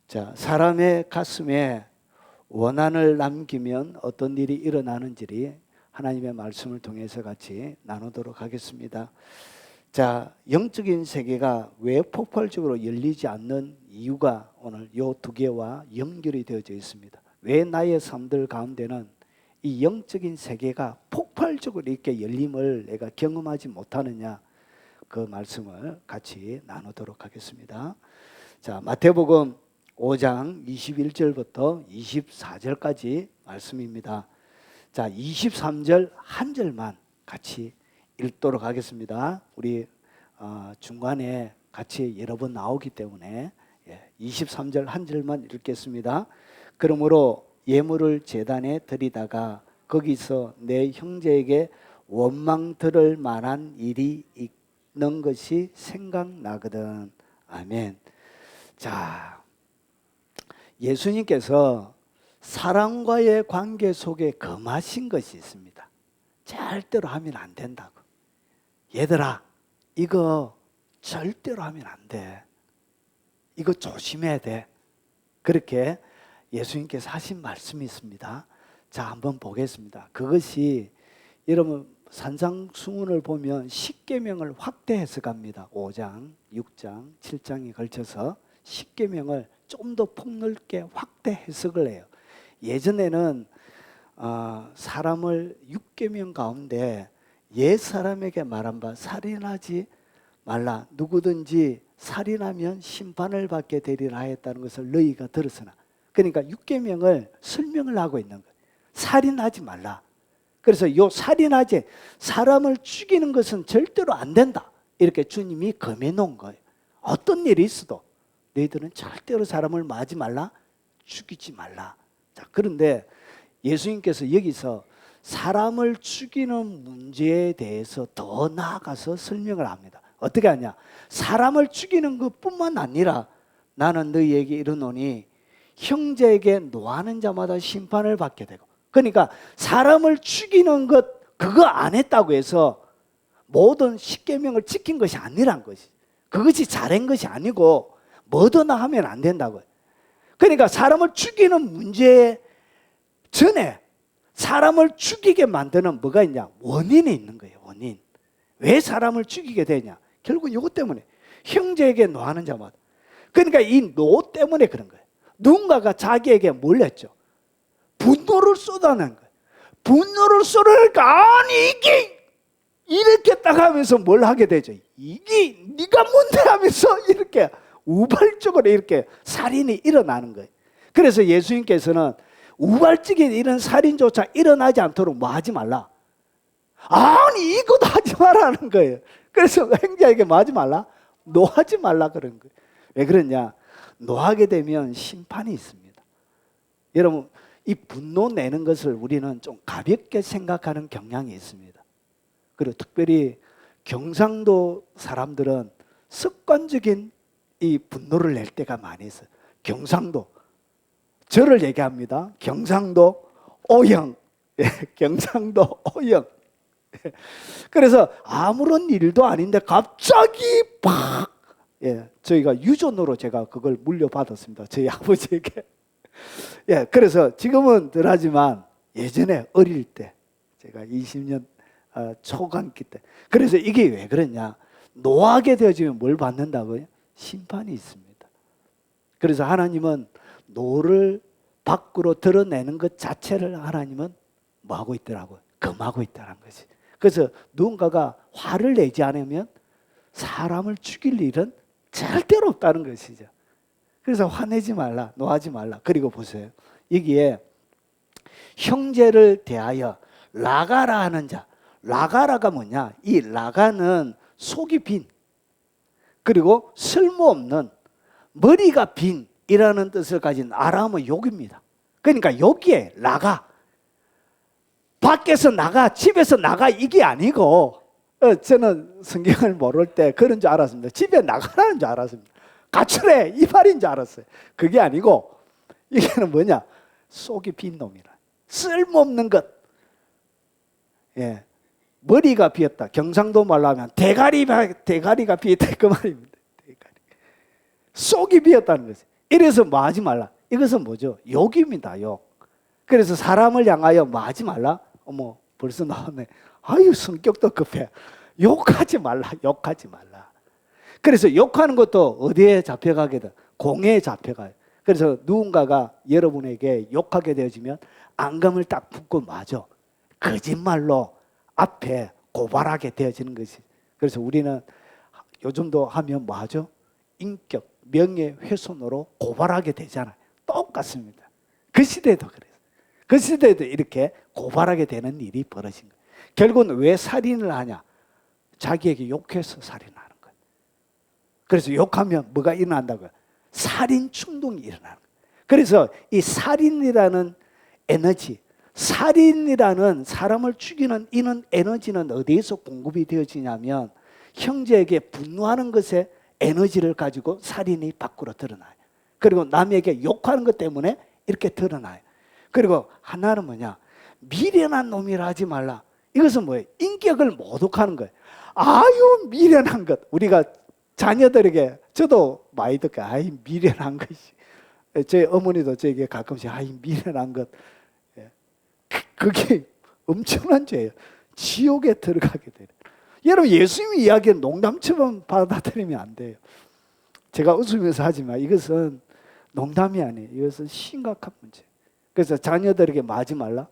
자, 사람의 가슴에 원한을 남기면 어떤 일이 일어나는지 하나님의 말씀을 통해서 같이 나누도록 하겠습니다. 자, 영적인 세계가 왜 폭발적으로 열리지 않는 이유가 오늘 이 두 개와 연결이 되어져 있습니다. 왜 나의 삶들 가운데는 이 영적인 세계가 폭발적으로 이렇게 열림을 내가 경험하지 못하느냐, 그 말씀을 같이 나누도록 하겠습니다. 자, 마태복음 5장 21절부터 24절까지 말씀입니다. 자, 23절 한 절만 같이 읽도록 하겠습니다. 우리 중간에 같이 여러 번 나오기 때문에 23절 한 절만 읽겠습니다. 그러므로 예물을 제단에 드리다가 거기서 내 형제에게 원망 들을 만한 일이 있는 것이 생각나거든. 아멘. 자, 예수님께서 사람과의 관계 속에 금하신 것이 있습니다. 절대로 하면 안 된다고. 얘들아, 이거 절대로 하면 안 돼. 이거 조심해야 돼. 그렇게 예수님께서 하신 말씀이 있습니다. 자, 한번 보겠습니다. 그것이 여러분 산상수훈을 보면 십계명을 확대 해석합니다. 5장, 6장, 7장에 걸쳐서 십계명을 좀 더 폭넓게 확대 해석을 해요. 예전에는 사람을 6계명 가운데 옛 사람에게 말한 바 살인하지 말라, 누구든지 살인하면 심판을 받게 되리라 했다는 것을 너희가 들었으나, 그러니까 6계명을 설명을 하고 있는 거예요. 살인하지 말라. 그래서 요 살인하지, 사람을 죽이는 것은 절대로 안 된다, 이렇게 주님이 금해 놓은 거예요. 어떤 일이 있어도 너희들은 절대로 사람을 마지 말라, 죽이지 말라. 자, 그런데 예수님께서 여기서 사람을 죽이는 문제에 대해서 더 나아가서 설명을 합니다. 어떻게 하냐? 사람을 죽이는 것뿐만 아니라 나는 너희에게 이르노니 형제에게 노하는 자마다 심판을 받게 되고, 그러니까 사람을 죽이는 것 그거 안 했다고 해서 모든 십계명을 지킨 것이 아니란 것이, 그것이 잘한 것이 아니고 뭐더나 하면 안 된다고요. 그러니까 사람을 죽이는 문제 전에 사람을 죽이게 만드는 뭐가 있냐? 원인이 있는 거예요. 원인. 왜 사람을 죽이게 되냐? 결국 이것 때문에 형제에게 노하는 자마다. 그러니까 이 노 때문에 그런 거예요. 누군가가 자기에게 뭘 했죠? 분노를 쏟아낸 거예요. 분노를 쏟아내니까 아니 이게 이렇게 딱 하면서 뭘 하게 되죠? 이게 네가 뭔데 하면서 이렇게 우발적으로 이렇게 살인이 일어나는 거예요. 그래서 예수님께서는 우발적인 이런 살인조차 일어나지 않도록 뭐 하지 말라? 아니 이것도 하지 말라는 거예요. 그래서 형제에게 뭐 하지 말라? 노하지 말라 그런 거예요. 왜 그러냐? 노하게 되면 심판이 있습니다. 여러분, 이 분노 내는 것을 우리는 좀 가볍게 생각하는 경향이 있습니다. 그리고 특별히 경상도 사람들은 습관적인 이 분노를 낼 때가 많이 있어요. 경상도, 저를 얘기합니다. 경상도 O형, 경상도 O형. 그래서 아무런 일도 아닌데 갑자기 팍, 저희가 유전으로 제가 그걸 물려받았습니다. 저희 아버지에게. 그래서 지금은 덜하지만 예전에 어릴 때, 제가 20년 초강기 때, 그래서 이게 왜 그러냐? 노하게 되어지면 뭘 받는다고요? 심판이 있습니다. 그래서 하나님은 노를 밖으로 드러내는 것 자체를 하나님은 뭐 하고 있더라고요? 금하고 있다는 것이. 그래서 누군가가 화를 내지 않으면 사람을 죽일 일은 절대로 없다는 것이죠. 그래서 화내지 말라, 노하지 말라. 그리고 보세요. 여기에 형제를 대하여 라가라 하는 자. 라가라가 뭐냐? 이 라가는 속이 빈, 그리고 쓸모없는, 머리가 빈이라는 뜻을 가진 아람어 욕입니다. 그러니까 여기에 나가, 밖에서 나가, 집에서 나가 이게 아니고, 저는 성경을 모를 때 그런 줄 알았습니다. 집에 나가라는 줄 알았습니다. 가출해 이 말인 줄 알았어요. 그게 아니고 이게는 뭐냐? 속이 빈 놈이라, 쓸모없는 것. 머리가 비었다. 경상도 말로 하면 대가리가 비었다 그 말입니다. 대가리. 속이 비었다는 거지. 이래서 뭐 하지 말라. 이것은 뭐죠? 욕입니다. 욕. 그래서 사람을 향하여 뭐 하지 말라. 어머, 벌써 나왔네. 아유, 성격도 급해. 욕하지 말라. 욕하지 말라. 그래서 욕하는 것도 어디에 잡혀가게 돼? 공에 잡혀가요. 그래서 누군가가 여러분에게 욕하게 되어지면 안감을 딱 붙고 맞아. 거짓말로 앞에 고발하게 되어지는 것이. 그래서 우리는 요즘도 하면 뭐 하죠? 인격, 명예훼손으로 고발하게 되잖아요. 똑같습니다. 그 시대도 그래요. 그 시대에도 이렇게 고발하게 되는 일이 벌어진 거예요. 결국은 왜 살인을 하냐? 자기에게 욕해서 살인하는 거예요. 그래서 욕하면 뭐가 일어난다고요? 살인 충동이 일어나는 거예요. 그래서 이 살인이라는 에너지, 살인이라는 사람을 죽이는 이는 에너지는 어디에서 공급이 되어지냐면 형제에게 분노하는 것에 에너지를 가지고 살인이 밖으로 드러나요. 그리고 남에게 욕하는 것 때문에 이렇게 드러나요. 그리고 하나는 뭐냐? 미련한 놈이라 하지 말라. 이것은 뭐예요? 인격을 모독하는 거예요. 아유, 미련한 것. 우리가 자녀들에게, 저도 많이 듣고, 아이, 미련한 것이. 제 어머니도 저에게 가끔씩, 아이, 미련한 것. 그게 엄청난 죄예요. 지옥에 들어가게 돼요. 여러분, 예수님이 이야기는 농담처럼 받아들이면 안 돼요. 제가 웃으면서 하지만 이것은 농담이 아니에요. 이것은 심각한 문제예요. 그래서 자녀들에게 마지 말라.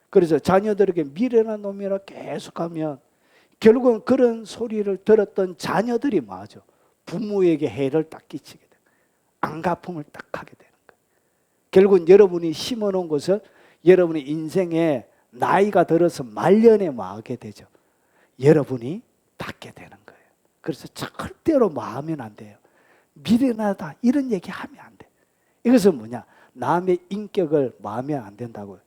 그래서 자녀들에게 미련한 놈이라 계속하면 결국은 그런 소리를 들었던 자녀들이 맞아. 부모에게 해를 딱 끼치게 돼요. 안갚음을 딱 하게 되는 거예요. 결국은 여러분이 심어놓은 것을 여러분의 인생에 나이가 들어서 말년에 마게 되죠. 여러분이 받게 되는 거예요. 그래서 절대로 마하면 안 돼요. 미련하다 이런 얘기 하면 안 돼. 이것은 뭐냐? 남의 인격을 마하면 안 된다고요.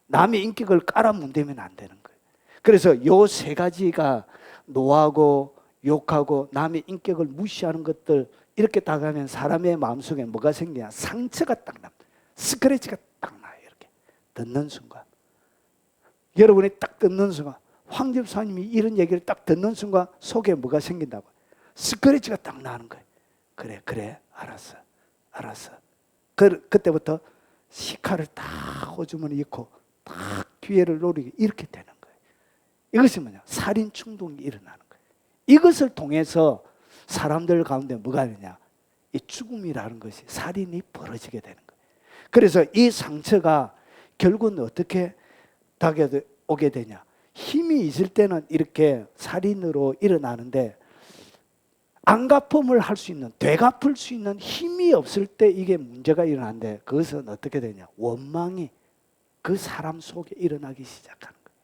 남의 인격을 깔아문대면 안 되는 거예요. 그래서 요 세 가지가 노하고 욕하고 남의 인격을 무시하는 것들 이렇게 딱 하면 사람의 마음속에 뭐가 생기냐? 상처가 딱 납니다. 스크래치가 딱 나요. 이렇게 듣는 순간 여러분이 딱 듣는 순간 황 집사님이 이런 얘기를 딱 듣는 순간 속에 뭐가 생긴다고? 스크래치가 딱 나는 거예요. 그래 알았어. 그때부터 시카를 딱 호주머니 넣고 딱 기회를 노리게 이렇게 되는 거예요. 이것이 뭐냐? 살인 충동이 일어나는 거예요. 이것을 통해서 사람들 가운데 뭐가 되냐? 이 죽음이라는 것이 살인이 벌어지게 되는 거예요. 그래서 이 상처가 결국은 어떻게 오게 되냐? 힘이 있을 때는 이렇게 살인으로 일어나는데 안갚음을 할 수 있는, 되갚을 수 있는 힘이 없을 때 이게 문제가 일어나는데 그것은 어떻게 되냐? 원망이 그 사람 속에 일어나기 시작하는 거예요.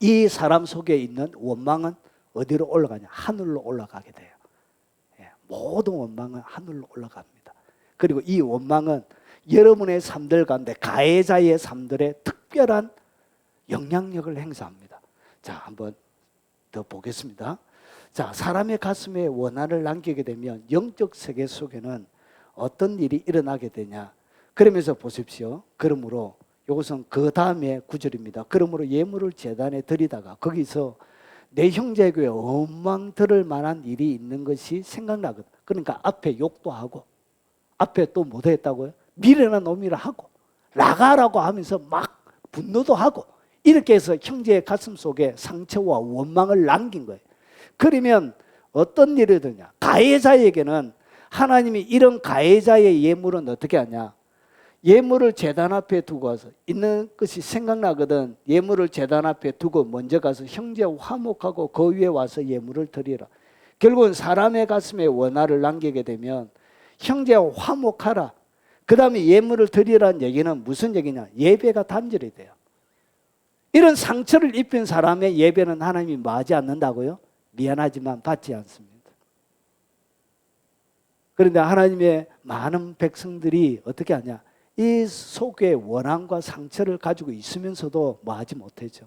이 사람 속에 있는 원망은 어디로 올라가냐? 하늘로 올라가게 돼요. 모든 원망은 하늘로 올라갑니다. 그리고 이 원망은 여러분의 삶들 가운데 가해자의 삶들에 특별한 영향력을 행사합니다. 자, 한번 더 보겠습니다. 자, 사람의 가슴에 원한을 남기게 되면 영적 세계 속에는 어떤 일이 일어나게 되냐? 그러면서 보십시오. 그러므로 이것은 그 다음에 구절입니다. 그러므로 예물을 제단에 드리다가 거기서 내 형제에게 원망 들을 만한 일이 있는 것이 생각나거든. 그러니까 앞에 욕도 하고 앞에 또 뭐 했다고요? 미련한 놈이라 하고 나가라고 하면서 막 분노도 하고 이렇게 해서 형제의 가슴 속에 상처와 원망을 남긴 거예요. 그러면 어떤 일이 되냐? 가해자에게는 하나님이 이런 가해자의 예물은 어떻게 하냐? 예물을 제단 앞에 두고 와서 있는 것이 생각나거든. 예물을 제단 앞에 두고 먼저 가서 형제와 화목하고 그 위에 와서 예물을 드리라. 결국은 사람의 가슴에 원한을 남기게 되면 형제와 화목하라. 그 다음에 예물을 드리라는 얘기는 무슨 얘기냐? 예배가 단절이 돼요. 이런 상처를 입힌 사람의 예배는 하나님이 마지 않는다고요? 미안하지만 받지 않습니다. 그런데 하나님의 많은 백성들이 어떻게 하냐? 이 속에 원한과 상처를 가지고 있으면서도 뭐 하지 못하죠.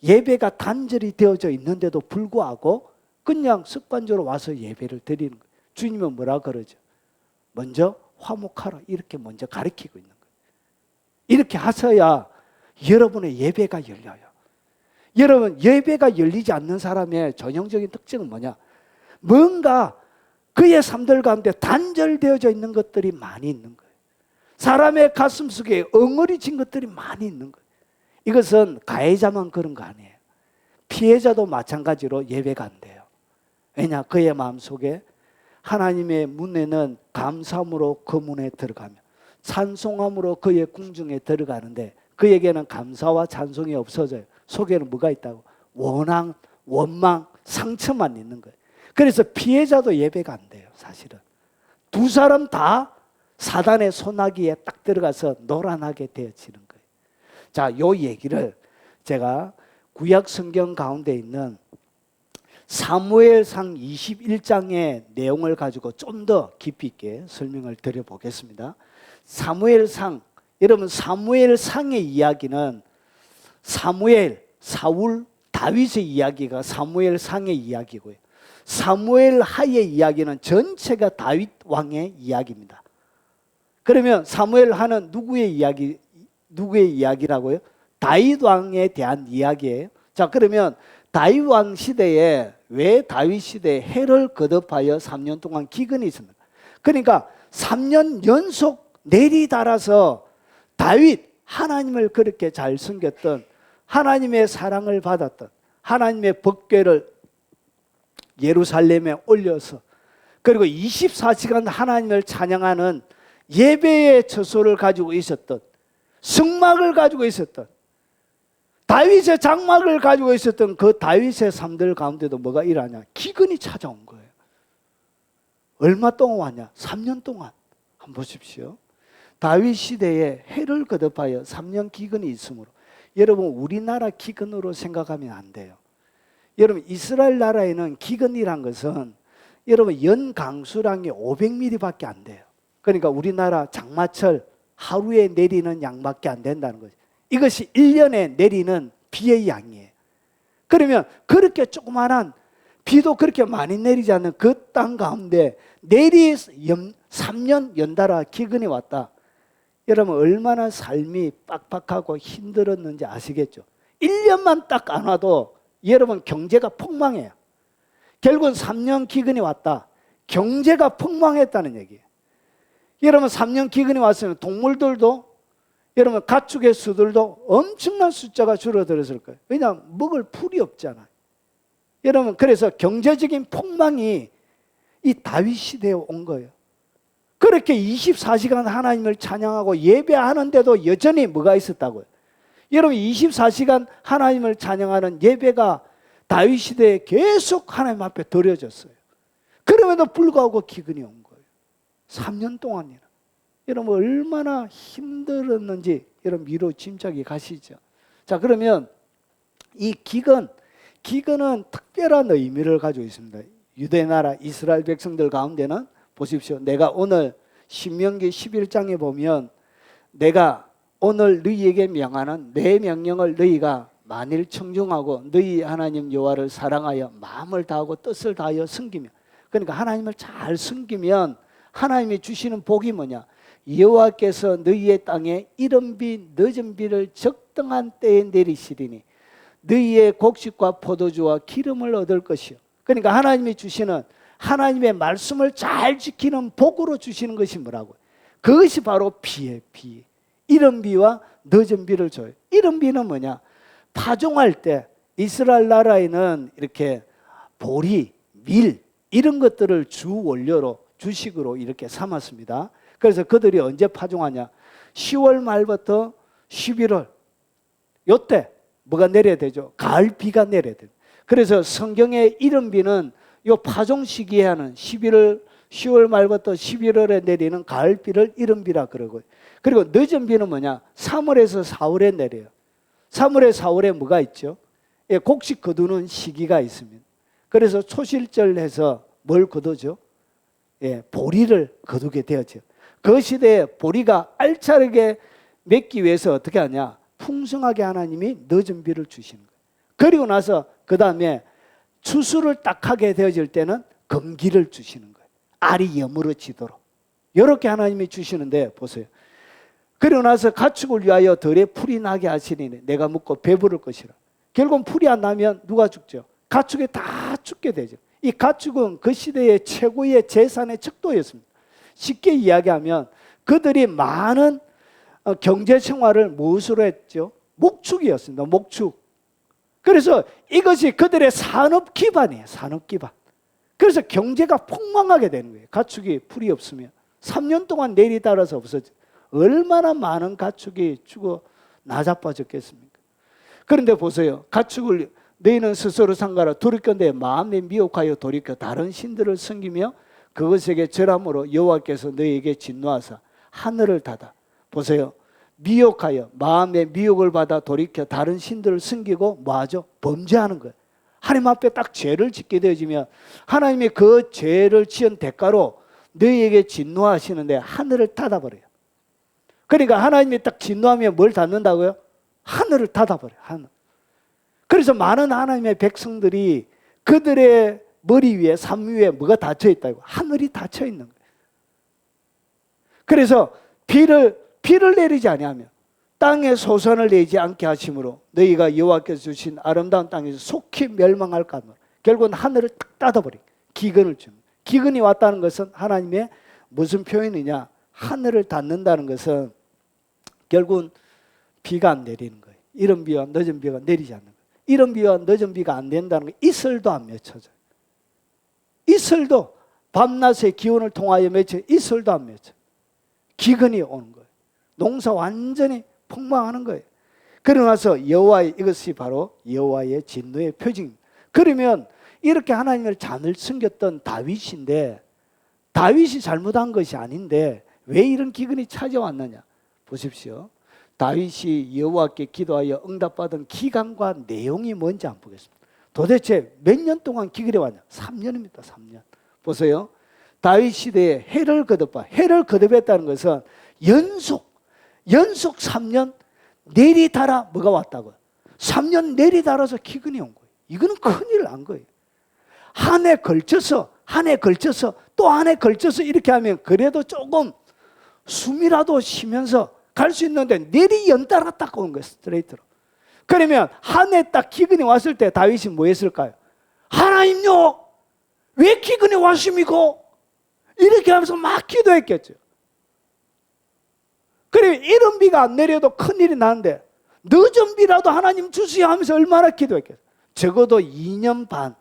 예배가 단절이 되어져 있는데도 불구하고 그냥 습관적으로 와서 예배를 드리는 거예요. 주님은 뭐라 그러죠? 먼저 화목하라 이렇게 먼저 가르치고 있는 거예요. 이렇게 하셔야 여러분의 예배가 열려요. 여러분, 예배가 열리지 않는 사람의 전형적인 특징은 뭐냐? 뭔가 그의 삶들 가운데 단절되어져 있는 것들이 많이 있는 거예요. 사람의 가슴 속에 엉어리진 것들이 많이 있는 거예요. 이것은 가해자만 그런 거 아니에요. 피해자도 마찬가지로 예배가 안 돼요. 왜냐? 그의 마음속에 하나님의 문에는 감사함으로 그 문에 들어가며 찬송함으로 그의 궁중에 들어가는데 그에게는 감사와 찬송이 없어져요. 속에는 뭐가 있다고? 원망, 상처만 있는 거예요. 그래서 피해자도 예배가 안 돼요. 사실은 두 사람 다 사단의 소나기에 딱 들어가서 노란하게 되어지는 거예요. 자, 요 얘기를 제가 구약 성경 가운데 있는 사무엘상 21장의 내용을 가지고 좀 더 깊이 있게 설명을 드려보겠습니다. 사무엘상, 여러분 사무엘상의 이야기는 사무엘, 사울, 다윗의 이야기가 사무엘상의 이야기고요. 사무엘 하의 이야기는 전체가 다윗 왕의 이야기입니다. 그러면 사무엘 하는 누구의 이야기라고요? 다윗 왕에 대한 이야기예요. 자, 그러면 다윗 왕 시대에 왜 다윗 시대에 해를 거듭하여 3년 동안 기근이 있습니까? 그러니까 3년 연속 내리달아서 다윗, 하나님을 그렇게 잘 섬겼던, 하나님의 사랑을 받았던, 하나님의 법궤를 예루살렘에 올려서 그리고 24시간 하나님을 찬양하는 예배의 처소를 가지고 있었던, 성막을 가지고 있었던, 다윗의 장막을 가지고 있었던 그 다윗의 삶들 가운데도 뭐가 일어나냐? 기근이 찾아온 거예요. 얼마 동안 왔냐? 3년 동안. 한번 보십시오. 다윗 시대에 해를 거듭하여 3년 기근이 있으므로, 여러분 우리나라 기근으로 생각하면 안 돼요. 여러분 이스라엘 나라에는 기근이란 것은 여러분 연 강수량이 500mm밖에 안 돼요. 그러니까 우리나라 장마철 하루에 내리는 양밖에 안 된다는 거죠. 이것이 1년에 내리는 비의 양이에요. 그러면 그렇게 조그만한 비도 그렇게 많이 내리지 않는 그 땅 가운데 3년 연달아 기근이 왔다. 여러분 얼마나 삶이 빡빡하고 힘들었는지 아시겠죠? 1년만 딱 안 와도 여러분 경제가 폭망해요. 결국은 3년 기근이 왔다. 경제가 폭망했다는 얘기예요. 여러분 3년 기근이 왔으면 동물들도, 여러분 가축의 수들도 엄청난 숫자가 줄어들었을 거예요. 왜냐하면 먹을 풀이 없잖아요. 여러분 그래서 경제적인 폭망이 이 다윗 시대에 온 거예요. 그렇게 24시간 하나님을 찬양하고 예배하는데도 여전히 뭐가 있었다고요? 여러분 24시간 하나님을 찬양하는 예배가 다윗 시대에 계속 하나님 앞에 드려졌어요. 그럼에도 불구하고 기근이 온 거예요. 3년 동안이나. 여러분 얼마나 힘들었는지 여러분 미로 짐작이 가시죠. 자, 그러면 이 기근은 특별한 의미를 가지고 있습니다. 유대 나라 이스라엘 백성들 가운데는 보십시오. 내가 오늘 신명기 11장에 보면 내가 오늘 너희에게 명하는 내 명령을 너희가 만일 청중하고 너희 하나님 여호와를 사랑하여 마음을 다하고 뜻을 다하여 섬기며, 그러니까 하나님을 잘 섬기면 하나님이 주시는 복이 뭐냐? 여호와께서 너희의 땅에 이른 비 늦은 비를 적당한 때에 내리시리니 너희의 곡식과 포도주와 기름을 얻을 것이요. 그러니까 하나님이 주시는 하나님의 말씀을 잘 지키는 복으로 주시는 것이 뭐라고요? 그것이 바로 비예요. 비. 이른 비와 늦은 비를 줘요. 이른 비는 뭐냐? 파종할 때 이스라엘 나라에는 이렇게 보리, 밀 이런 것들을 주 원료로, 주식으로 이렇게 삼았습니다. 그래서 그들이 언제 파종하냐? 10월 말부터 11월 요때 뭐가 내려야 되죠? 가을 비가 내려야 돼요. 그래서 성경의 이른 비는 요 파종 시기에 하는 10월 말부터 11월에 내리는 가을 비를 이른 비라 그러고요. 그리고 늦은 비는 뭐냐? 3월에서 4월에 내려요. 3월에 4월에 뭐가 있죠? 예, 곡식 거두는 시기가 있습니다. 그래서 초실절해서 뭘 거두죠? 예, 보리를 거두게 되었죠. 그 시대에 보리가 알차게 맺기 위해서 어떻게 하냐? 풍성하게 하나님이 늦은 비를 주시는 거예요. 그리고 나서 그 다음에 추수를 딱 하게 되어질 때는 금기를 주시는 거예요. 알이 여물어지도록. 이렇게 하나님이 주시는데 보세요. 그리고 나서 가축을 위하여 들에 풀이 나게 하시니 내가 먹고 배부를 것이라. 결국 풀이 안 나면 누가 죽죠? 가축이 다 죽게 되죠. 이 가축은 그 시대의 최고의 재산의 척도였습니다. 쉽게 이야기하면 그들이 많은 경제 생활을 무엇으로 했죠? 목축이었습니다. 목축. 그래서 이것이 그들의 산업 기반이에요. 산업 기반. 그래서 경제가 폭망하게 되는 거예요. 가축이 풀이 없으면 3년 동안 내리 따라서 없어져. 얼마나 많은 가축이 죽어 나자빠졌겠습니까? 그런데 보세요. 가축을 너희는 스스로 상가라 돌이켜 내 마음에 미혹하여 돌이켜 다른 신들을 섬기며 그것에게 절함으로 여호와께서 너희에게 진노하사 하늘을 닫아. 보세요. 미혹하여 마음의 미혹을 받아 돌이켜 다른 신들을 섬기고 뭐하죠? 범죄하는 거예요. 하나님 앞에 딱 죄를 짓게 되어지면 하나님이 그 죄를 지은 대가로 너희에게 진노하시는데 하늘을 닫아버려요. 그러니까 하나님이 딱 진노하면 뭘 닫는다고요? 하늘을 닫아버려요. 하늘. 그래서 많은 하나님의 백성들이 그들의 머리 위에 삶 위에 뭐가 닫혀 있다고? 하늘이 닫혀 있는 거예요. 그래서 비를 내리지 아니하며 땅에 소선을 내지 않게 하심으로 너희가 여호와께서 주신 아름다운 땅에서 속히 멸망할까 하노라. 결국은 하늘을 딱 닫아버린 기근을 줍니다. 기근이 왔다는 것은 하나님의 무슨 표현이냐? 하늘을 닫는다는 것은 결국은 비가 안 내리는 거예요. 이른 비와 늦은 비가 내리지 않는 거예요. 이른 비와 늦은 비가 안 된다는 거 이슬도 안 맺혀져요. 이슬도 밤낮의 기온을 통하여 맺혀 이슬도 안 맺혀요. 기근이 오는 거예요. 농사 완전히 폭망하는 거예요. 그러고 나서 여호와의 이것이 바로 여호와의 진노의 표징입니다. 그러면 이렇게 하나님을 잔을 숨겼던 다윗인데 다윗이 잘못한 것이 아닌데 왜 이런 기근이 찾아왔느냐? 보십시오. 다윗이 여호와께 기도하여 응답받은 기간과 내용이 뭔지 한번 보겠습니다. 도대체 몇 년 동안 기근이 왔냐? 3년입니다. 3년. 보세요. 다윗 시대에 해를 거듭하. 해를 거듭했다는 것은 연속 3년 내리달아 뭐가 왔다고요? 3년 내리달아서 기근이 온 거예요. 이거는 큰일 난 거예요. 한 해 걸쳐서 또 한 해 걸쳐서 이렇게 하면 그래도 조금 숨이라도 쉬면서 갈 수 있는데 내리 연달아 딱 온 거예요. 스트레이트로. 그러면 한 해 딱 기근이 왔을 때 다윗이 뭐 했을까요? 하나님요 왜 기근이 왔습니까? 이렇게 하면서 막 기도했겠죠. 그래 이른 비가 안 내려도 큰일이 나는데 늦은 비라도 하나님 주시오 하면서 얼마나 기도했겠어요. 적어도 2년 반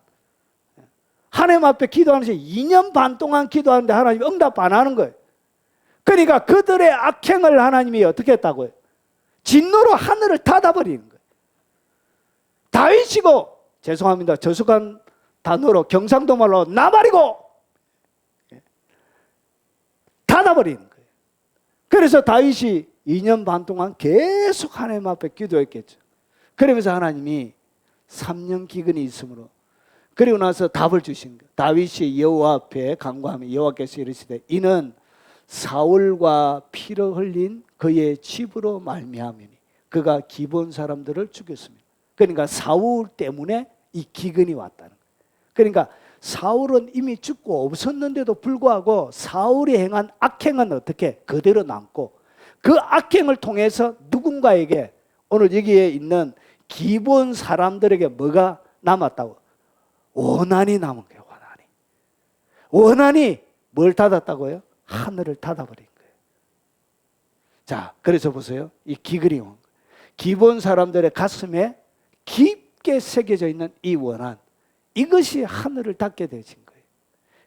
하나님 앞에 기도하면서 2년 반 동안 기도하는데 하나님이 응답 안 하는 거예요. 그러니까 그들의 악행을 하나님이 어떻게 했다고요? 진노로 하늘을 닫아버리는 거예요. 다윗이고 죄송합니다. 저속한 단어로 경상도 말로 나발이고 닫아버리는 거예요. 그래서 다윗이 2년 반 동안 계속 하나님 앞에 기도했겠죠. 그러면서 하나님이 3년 기근이 있으므로 그리고 나서 답을 주신 거예요. 다윗이 여호와 앞에 간구하며 여호와께서 이르시되 이는 사울과 피를 흘린 그의 집으로 말미암으니 그가 기본 사람들을 죽였습니다. 그러니까 사울 때문에 이 기근이 왔다는 거예요. 그러니까 사울은 이미 죽고 없었는데도 불구하고 사울이 행한 악행은 어떻게 그대로 남고 그 악행을 통해서 누군가에게 오늘 여기에 있는 기본 사람들에게 뭐가 남았다고? 원한이 남은 거예요. 원한이 뭘 닫았다고요? 하늘을 닫아버린 거예요. 자, 그래서 보세요. 이 기근이 온 거예요. 기본 사람들의 가슴에 깊게 새겨져 있는 이 원한, 이것이 하늘을 닫게 되어진 거예요.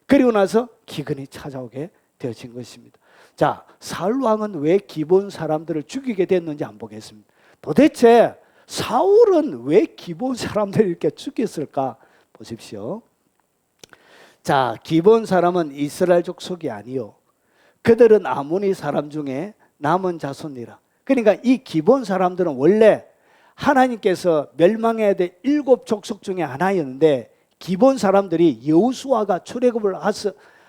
그리고 나서 기근이 찾아오게 되어진 것입니다. 자, 사울 왕은 왜 기본 사람들을 죽이게 됐는지 한번 보겠습니다. 도대체 사울은 왜 기본 사람들을 이렇게 죽였을까? 보십시오. 자, 기본 사람은 이스라엘 족속이 아니요 그들은 아모니 사람 중에 남은 자손이라. 그러니까 이 기본 사람들은 원래 하나님께서 멸망해야 될 7 족속 중에 하나였는데 기본 사람들이 여호수아가 출애굽을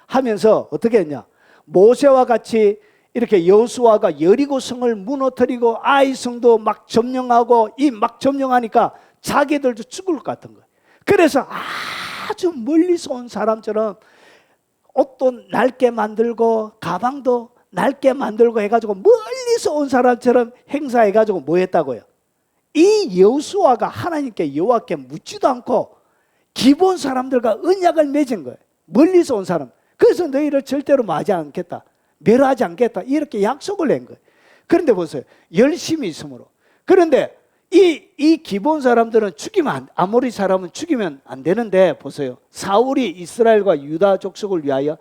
하면서 어떻게 했냐? 모세와 같이 이렇게 여호수아가 여리고 성을 무너뜨리고 아이 성도 막 점령하고 이 막 점령하니까 자기들도 죽을 것 같은 거예요. 그래서 아주 멀리서 온 사람처럼 옷도 낡게 만들고 가방도 낡게 만들고 해가지고 멀리서 온 사람처럼 행사해가지고 뭐 했다고요? 이 여호수아가 하나님께 여호와께 묻지도 않고 기본 사람들과 언약을 맺은 거예요. 멀리서 온 사람. 그래서 너희를 절대로 마지 않겠다, 멸하지 않겠다, 이렇게 약속을 낸 거예요. 그런데 보세요. 열심히 있으므로. 그런데 이 기본 사람들은 죽이면 아모리 사람은 죽이면 안 되는데 보세요. 사울이 이스라엘과 유다 족속을 위하여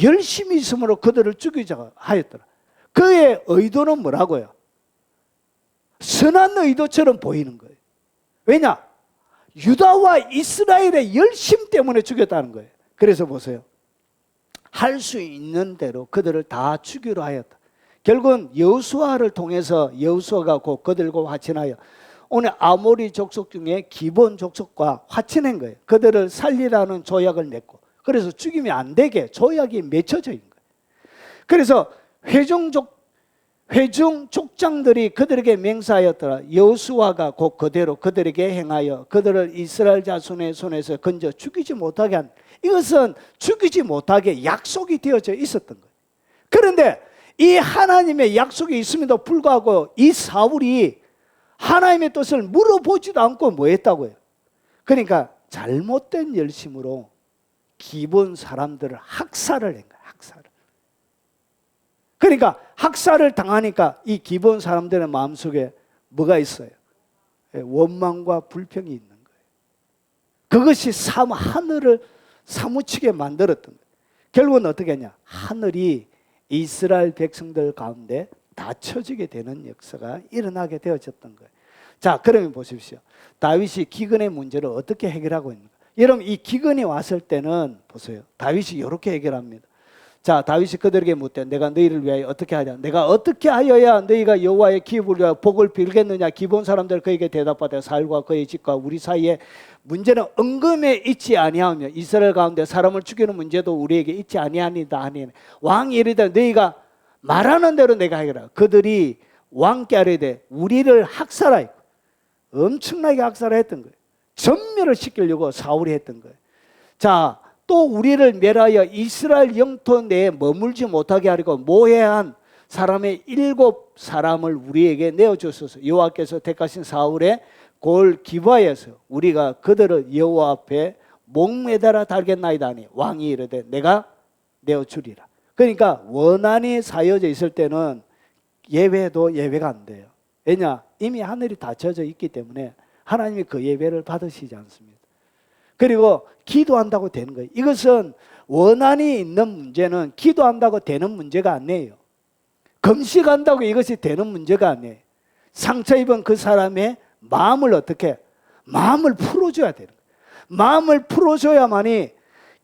열심히 있으므로 그들을 죽이자 하였더라. 그의 의도는 뭐라고요? 선한 의도처럼 보이는 거예요. 왜냐? 유다와 이스라엘의 열심 때문에 죽였다는 거예요. 그래서 보세요. 할 수 있는 대로 그들을 다 죽이려 하였다. 결국은 여호수아를 통해서 여호수아가 곧 그들과 화친하여 오늘 아모리 족속 중에 기본 족속과 화친한 거예요. 그들을 살리라는 조약을 맺고, 그래서 죽이면 안 되게 조약이 맺혀져 있는 거예요. 그래서 회중 족장들이 그들에게 맹세하였더라. 여호수아가 곧 그대로 그들에게 행하여 그들을 이스라엘 자손의 손에서 건져 죽이지 못하게 한, 이것은 죽이지 못하게 약속이 되어져 있었던 거예요. 그런데 이 하나님의 약속이 있음에도 불구하고 이 사울이 하나님의 뜻을 물어보지도 않고 뭐 했다고요? 그러니까 잘못된 열심으로 기본 사람들을 학살을 한 거예요. 학살을. 그러니까 학살을 당하니까 이 기본 사람들의 마음속에 뭐가 있어요? 원망과 불평이 있는 거예요. 그것이 하늘을 사무치게 만들었던 거예요. 결국은 어떻게 했냐? 하늘이 이스라엘 백성들 가운데 닫혀지게 되는 역사가 일어나게 되어졌던 거예요. 자, 그러면 보십시오. 다윗이 기근의 문제를 어떻게 해결하고 있는가? 여러분, 이 기근이 왔을 때는 보세요. 다윗이 이렇게 해결합니다. 자, 다윗이 그들에게 묻되 내가 너희를 위하여 어떻게 하냐? 내가 어떻게 하여야 너희가 여호와의 기업을 위하여 복을 빌겠느냐? 기본 사람들 그에게 대답하되 사울과 그의 집과 우리 사이에 문제는 은금에 있지 아니하며 이스라엘 가운데 사람을 죽이는 문제도 우리에게 있지 아니하니다 하니 왕이 이르되 너희가 말하는 대로 내가 해결하라. 그들이 왕께 아뢰되 우리를 학살하여, 엄청나게 학살했던 거예요. 전멸을 시키려고 사울이 했던 거예요. 자, 또 우리를 멸하여 이스라엘 영토 내에 머물지 못하게 하려고 모해한 사람의 7사람을 우리에게 내어주소서. 여호와께서 택하신 사울의 골 기바에서 우리가 그들을 여호와 앞에 목매달아 달겠나이다 하니 왕이 이르되 내가 내어주리라. 그러니까 원한이 사여져 있을 때는 예배도 예배가 안 돼요. 왜냐? 이미 하늘이 닫혀져 있기 때문에 하나님이 그 예배를 받으시지 않습니다. 그리고 기도한다고 되는 거예요. 이것은 원한이 있는 문제는 기도한다고 되는 문제가 아니에요. 금식한다고 이것이 되는 문제가 아니에요. 상처 입은 그 사람의 마음을 어떻게? 마음을 풀어줘야 되는 거예요. 마음을 풀어줘야만이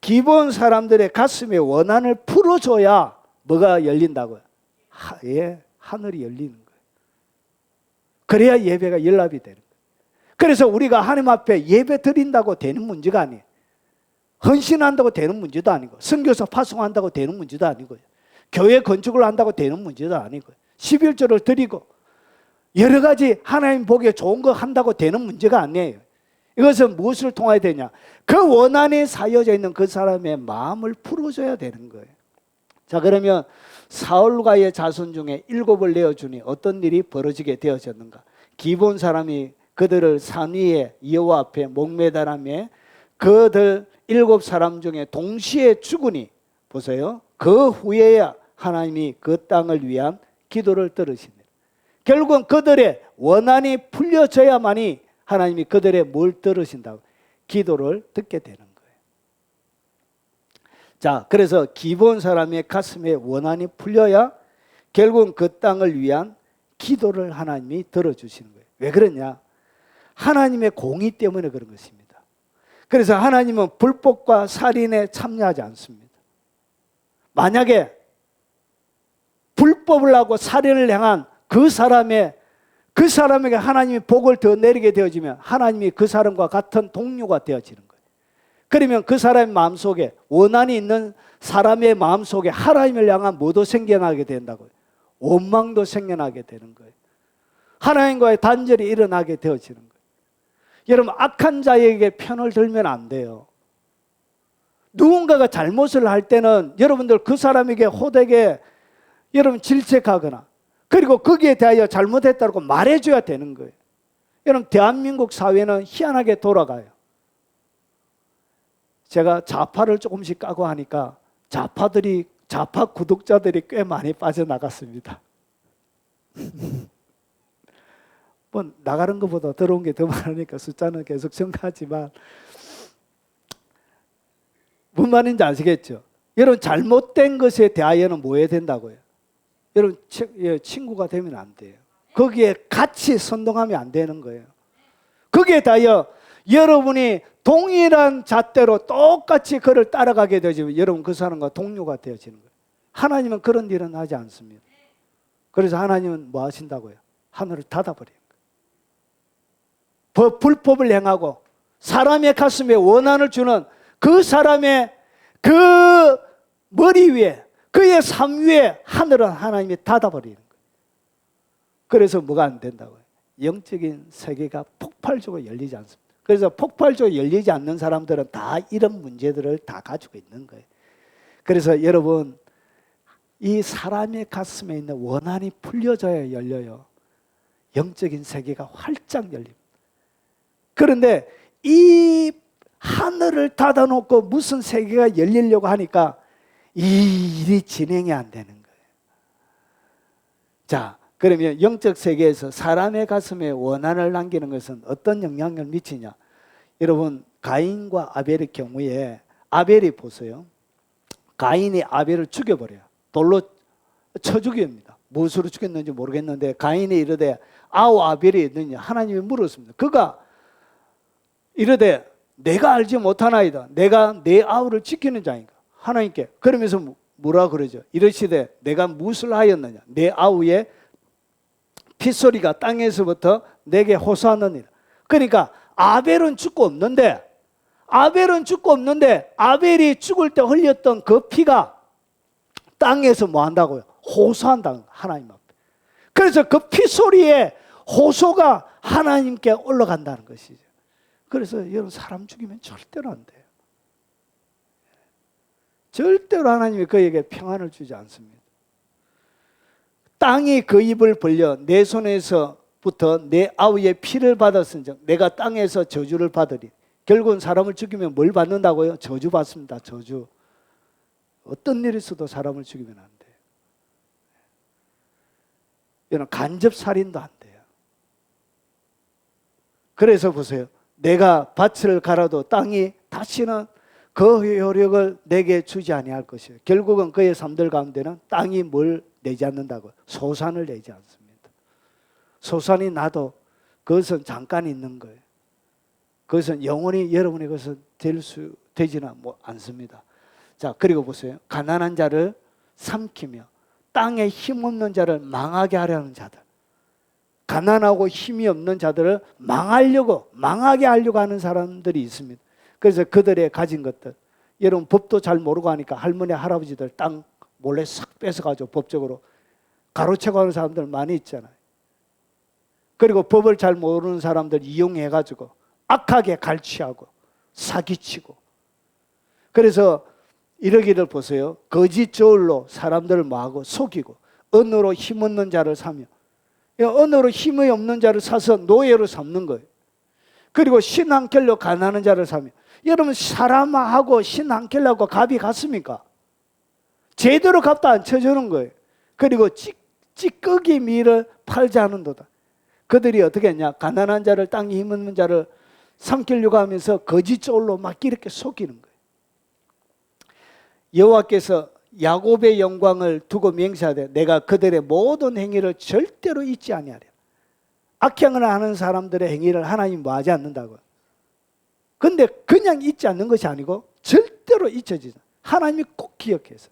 기본 사람들의 가슴에 원한을 풀어줘야 뭐가 열린다고요? 하늘이 열리는 거예요. 그래야 예배가 연락이 되는 거예요. 그래서 우리가 하나님 앞에 예배 드린다고 되는 문제가 아니에요. 헌신한다고 되는 문제도 아니고, 선교사 파송한다고 되는 문제도 아니고요. 교회 건축을 한다고 되는 문제도 아니고요. 11조를 드리고 여러 가지 하나님 보기에 좋은 거 한다고 되는 문제가 아니에요. 이것은 무엇을 통해야 되냐? 그 원한에 사여져 있는 그 사람의 마음을 풀어줘야 되는 거예요. 자, 그러면 사울과의 자손 중에 7을 내어주니 어떤 일이 벌어지게 되어졌는가? 기본 사람이 그들을 산 위에 여호와 앞에 목매달하며 그들 7사람 중에 동시에 죽으니, 보세요. 그 후에야 하나님이 그 땅을 위한 기도를 들으시네. 결국은 그들의 원한이 풀려져야만이 하나님이 그들의 뭘 들으신다고? 기도를 듣게 되는 거예요. 자, 그래서 기본 사람의 가슴에 원한이 풀려야 결국은 그 땅을 위한 기도를 하나님이 들어주시는 거예요. 왜 그러냐? 하나님의 공의 때문에 그런 것입니다. 그래서 하나님은 불법과 살인에 참여하지 않습니다. 만약에 불법을 하고 살인을 행한 그 사람에게 하나님이 복을 더 내리게 되어지면 하나님이 그 사람과 같은 동료가 되어지는 거예요. 그러면 그 사람의 마음속에, 원한이 있는 사람의 마음속에 하나님을 향한 뭐도 생겨나게 된다고요? 원망도 생겨나게 되는 거예요. 하나님과의 단절이 일어나게 되어지는 거예요. 여러분, 악한 자에게 편을 들면 안 돼요. 누군가가 잘못을 할 때는 여러분들 그 사람에게 호되게 여러분 질책하거나, 그리고 거기에 대하여 잘못했다고 말해줘야 되는 거예요. 여러분, 대한민국 사회는 희한하게 돌아가요. 제가 좌파를 조금씩 까고 하니까 좌파 구독자들이 꽤 많이 빠져나갔습니다. 뭐 나가는 것보다 들어온 게 더 많으니까 숫자는 계속 증가하지만 무슨 말인지 아시겠죠? 여러분 잘못된 것에 대하여는 뭐 해야 된다고요? 여러분 친구가 되면 안 돼요. 거기에 같이 선동하면 안 되는 거예요. 거기에 대하여 여러분이 동일한 잣대로 똑같이 그를 따라가게 되지만 여러분 그 사람과 동료가 되어지는 거예요. 하나님은 그런 일은 하지 않습니다. 그래서 하나님은 뭐 하신다고요? 하늘을 닫아버려요. 불법을 행하고 사람의 가슴에 원한을 주는 그 사람의 그 머리 위에 그의 삶 위에 하늘은 하나님이 닫아버리는 거예요. 그래서 뭐가 안 된다고요? 영적인 세계가 폭발적으로 열리지 않습니다. 그래서 폭발적으로 열리지 않는 사람들은 다 이런 문제들을 다 가지고 있는 거예요. 그래서 여러분 이 사람의 가슴에 있는 원한이 풀려져야 열려요. 영적인 세계가 활짝 열립니다. 그런데 이 하늘을 닫아놓고 무슨 세계가 열리려고 하니까 이 일이 진행이 안 되는 거예요. 자, 그러면 영적 세계에서 사람의 가슴에 원한을 남기는 것은 어떤 영향을 미치냐? 여러분 가인과 아벨의 경우에 아벨이 보세요. 가인이 아벨을 죽여버려요. 돌로 쳐 죽입니다. 무엇으로 죽였는지 모르겠는데 가인이 이르되 아우 아벨이 있느냐? 하나님이 물었습니다. 그가 이르되 내가 알지 못하나이다. 내가 내 아우를 지키는 자인가? 하나님께 그러면서 뭐라 그러죠? 이르시되 내가 무엇을 하였느냐? 내 아우의 핏소리가 땅에서부터 내게 호소하느니라. 그러니까 아벨은 죽고 없는데 아벨이 죽을 때 흘렸던 그 피가 땅에서 뭐 한다고요? 호소한다는 하나님 앞에. 그래서 그 핏소리의 호소가 하나님께 올라간다는 것이죠. 그래서 여러분 사람 죽이면 절대로 안 돼요. 절대로 하나님이 그에게 평안을 주지 않습니다. 땅이 그 입을 벌려 내 손에서부터 내 아우의 피를 받았은즉 내가 땅에서 저주를 받으리. 결국은 사람을 죽이면 뭘 받는다고요? 저주 받습니다. 저주. 어떤 일이 있어도 사람을 죽이면 안 돼요. 이런 간접 살인도 안 돼요. 그래서 보세요. 내가 밭을 갈아도 땅이 다시는 그 효력을 내게 주지 아니할 것이에요. 결국은 그의 삶들 가운데는 땅이 뭘 내지 않는다고? 소산을 내지 않습니다. 소산이 나도 그것은 잠깐 있는 거예요. 그것은 영원히 여러분의 것은 되지는 않습니다. 자, 그리고 보세요. 가난한 자를 삼키며 땅에 힘없는 자를 망하게 하려는 자들. 가난하고 힘이 없는 자들을 망하게 하려고 하는 사람들이 있습니다. 그래서 그들의 가진 것들, 여러분 법도 잘 모르고 하니까 할머니 할아버지들 땅 몰래 싹 뺏어가지고 법적으로 가로채고 하는 사람들 많이 있잖아요. 그리고 법을 잘 모르는 사람들 이용해가지고 악하게 갈취하고 사기치고. 그래서 이러기를 보세요. 거짓 저울로 사람들을 뭐하고 속이고 언어로 힘없는 자를 사며 언어로 힘이 없는 자를 사서 노예로 삼는 거예요. 그리고 신 한 켤로 가난한 자를 사며. 여러분 사람하고 신 한 켤하고 값이 같습니까? 제대로 값도 안 쳐주는 거예요. 그리고 찌꺼기 밀을 팔지 않은도다. 그들이 어떻게 했냐? 가난한 자를 땅에 힘없는 자를 삼키려고 하면서 거짓 저울로 막 이렇게 속이는 거예요. 여호와께서 야곱의 영광을 두고 맹세하되 내가 그들의 모든 행위를 절대로 잊지 아니하리라. 악행을 하는 사람들의 행위를 하나님 뭐 하지 않는다고요. 근데 그냥 잊지 않는 것이 아니고 절대로 잊혀지죠. 하나님이 꼭 기억해서.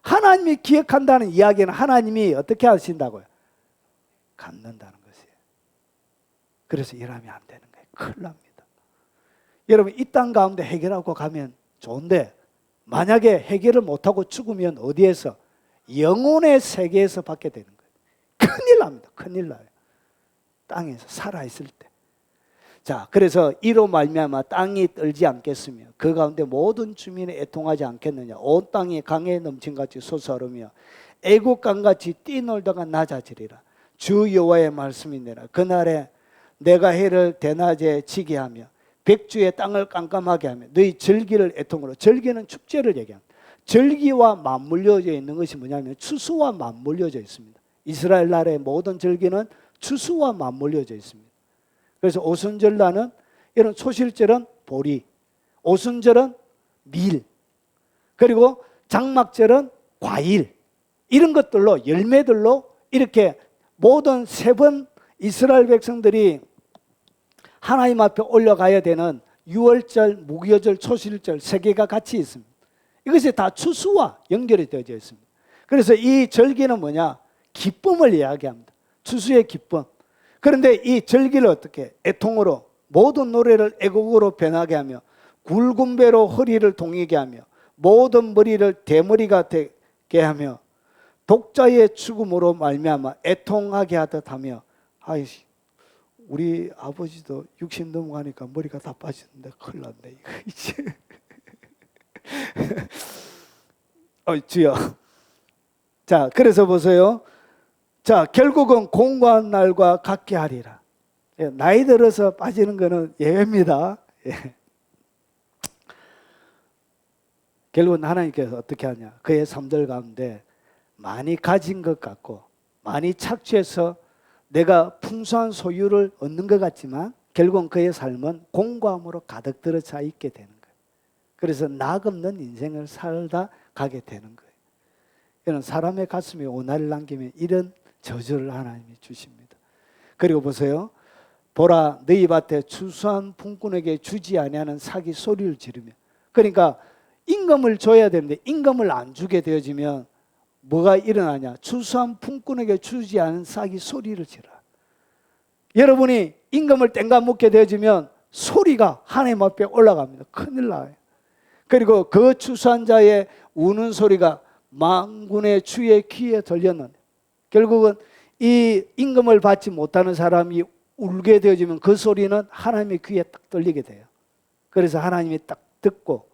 하나님이 기억한다는 이야기는 하나님이 어떻게 하신다고요? 갚는다는 것이에요. 그래서 일하면 안 되는 거예요. 큰일 납니다. 여러분 이 땅 가운데 해결하고 가면 좋은데 만약에 해결을 못하고 죽으면 어디에서? 영혼의 세계에서 받게 되는 거예요. 큰일 납니다. 큰일 나요. 땅에서 살아있을 때. 자, 그래서 이로 말미암아 땅이 떨지 않겠으며 그 가운데 모든 주민이 애통하지 않겠느냐. 온 땅이 강에 넘친같이 솟아오르며 애국강같이 뛰놀다가 낮아지리라. 주 여호와의 말씀이니라. 그날에 내가 해를 대낮에 지게 하며 백주의 땅을 깜깜하게 하며 너희 절기를 애통으로. 절기는 축제를 얘기합니다. 절기와 맞물려져 있는 것이 뭐냐면 추수와 맞물려져 있습니다. 이스라엘 나라의 모든 절기는 추수와 맞물려져 있습니다. 그래서 오순절날은 이런 소실절은 보리, 오순절은 밀, 그리고 장막절은 과일, 이런 것들로 열매들로 이렇게 모든 세 번 이스라엘 백성들이 하나님 앞에 올려가야 되는 유월절, 무교절, 초실절 세 개가 같이 있습니다. 이것이 다 추수와 연결이 되어져 있습니다. 그래서 이 절기는 뭐냐? 기쁨을 이야기합니다. 추수의 기쁨. 그런데 이 절기를 어떻게? 애통으로 모든 노래를 애곡으로 변하게 하며 굵은 배로 허리를 동이게 하며 모든 머리를 대머리가 되게 하며 독자의 죽음으로 말미암아 애통하게 하듯 하며. 아이씨, 우리 아버지도 60 넘어가니까 머리가 다 빠지는데 큰일 났네 이거 이제. 주여. 자, 그래서 보세요. 자, 결국은 공고한 날과 같게 하리라. 나이 들어서 빠지는 거는 예외입니다. 예. 결국은 하나님께서 어떻게 하냐? 그의 삶들 가운데 많이 가진 것 같고 많이 착취해서 내가 풍성한 소유를 얻는 것 같지만 결국은 그의 삶은 공고함으로 가득 들어차 있게 되는 거예요. 그래서 낙없는 인생을 살다 가게 되는 거예요. 이런 사람의 가슴에 오나를 남기면 이런 저주를 하나님이 주십니다. 그리고 보세요. 보라, 너희 밭에 추수한 품꾼에게 주지 아니하는 사기 소리를 지르며. 그러니까 임금을 줘야 되는데 임금을 안 주게 되어지면 뭐가 일어나냐? 추수한 품꾼에게 주지 않은 싹이 소리를 지르라. 여러분이 임금을 땡가 묻게 되어지면 소리가 하나님 앞에 올라갑니다. 큰일 나요. 그리고 그 추수한 자의 우는 소리가 만군의 주의 귀에 들렸는데 결국은 이 임금을 받지 못하는 사람이 울게 되어지면 그 소리는 하나님의 귀에 딱 들리게 돼요. 그래서 하나님이 딱 듣고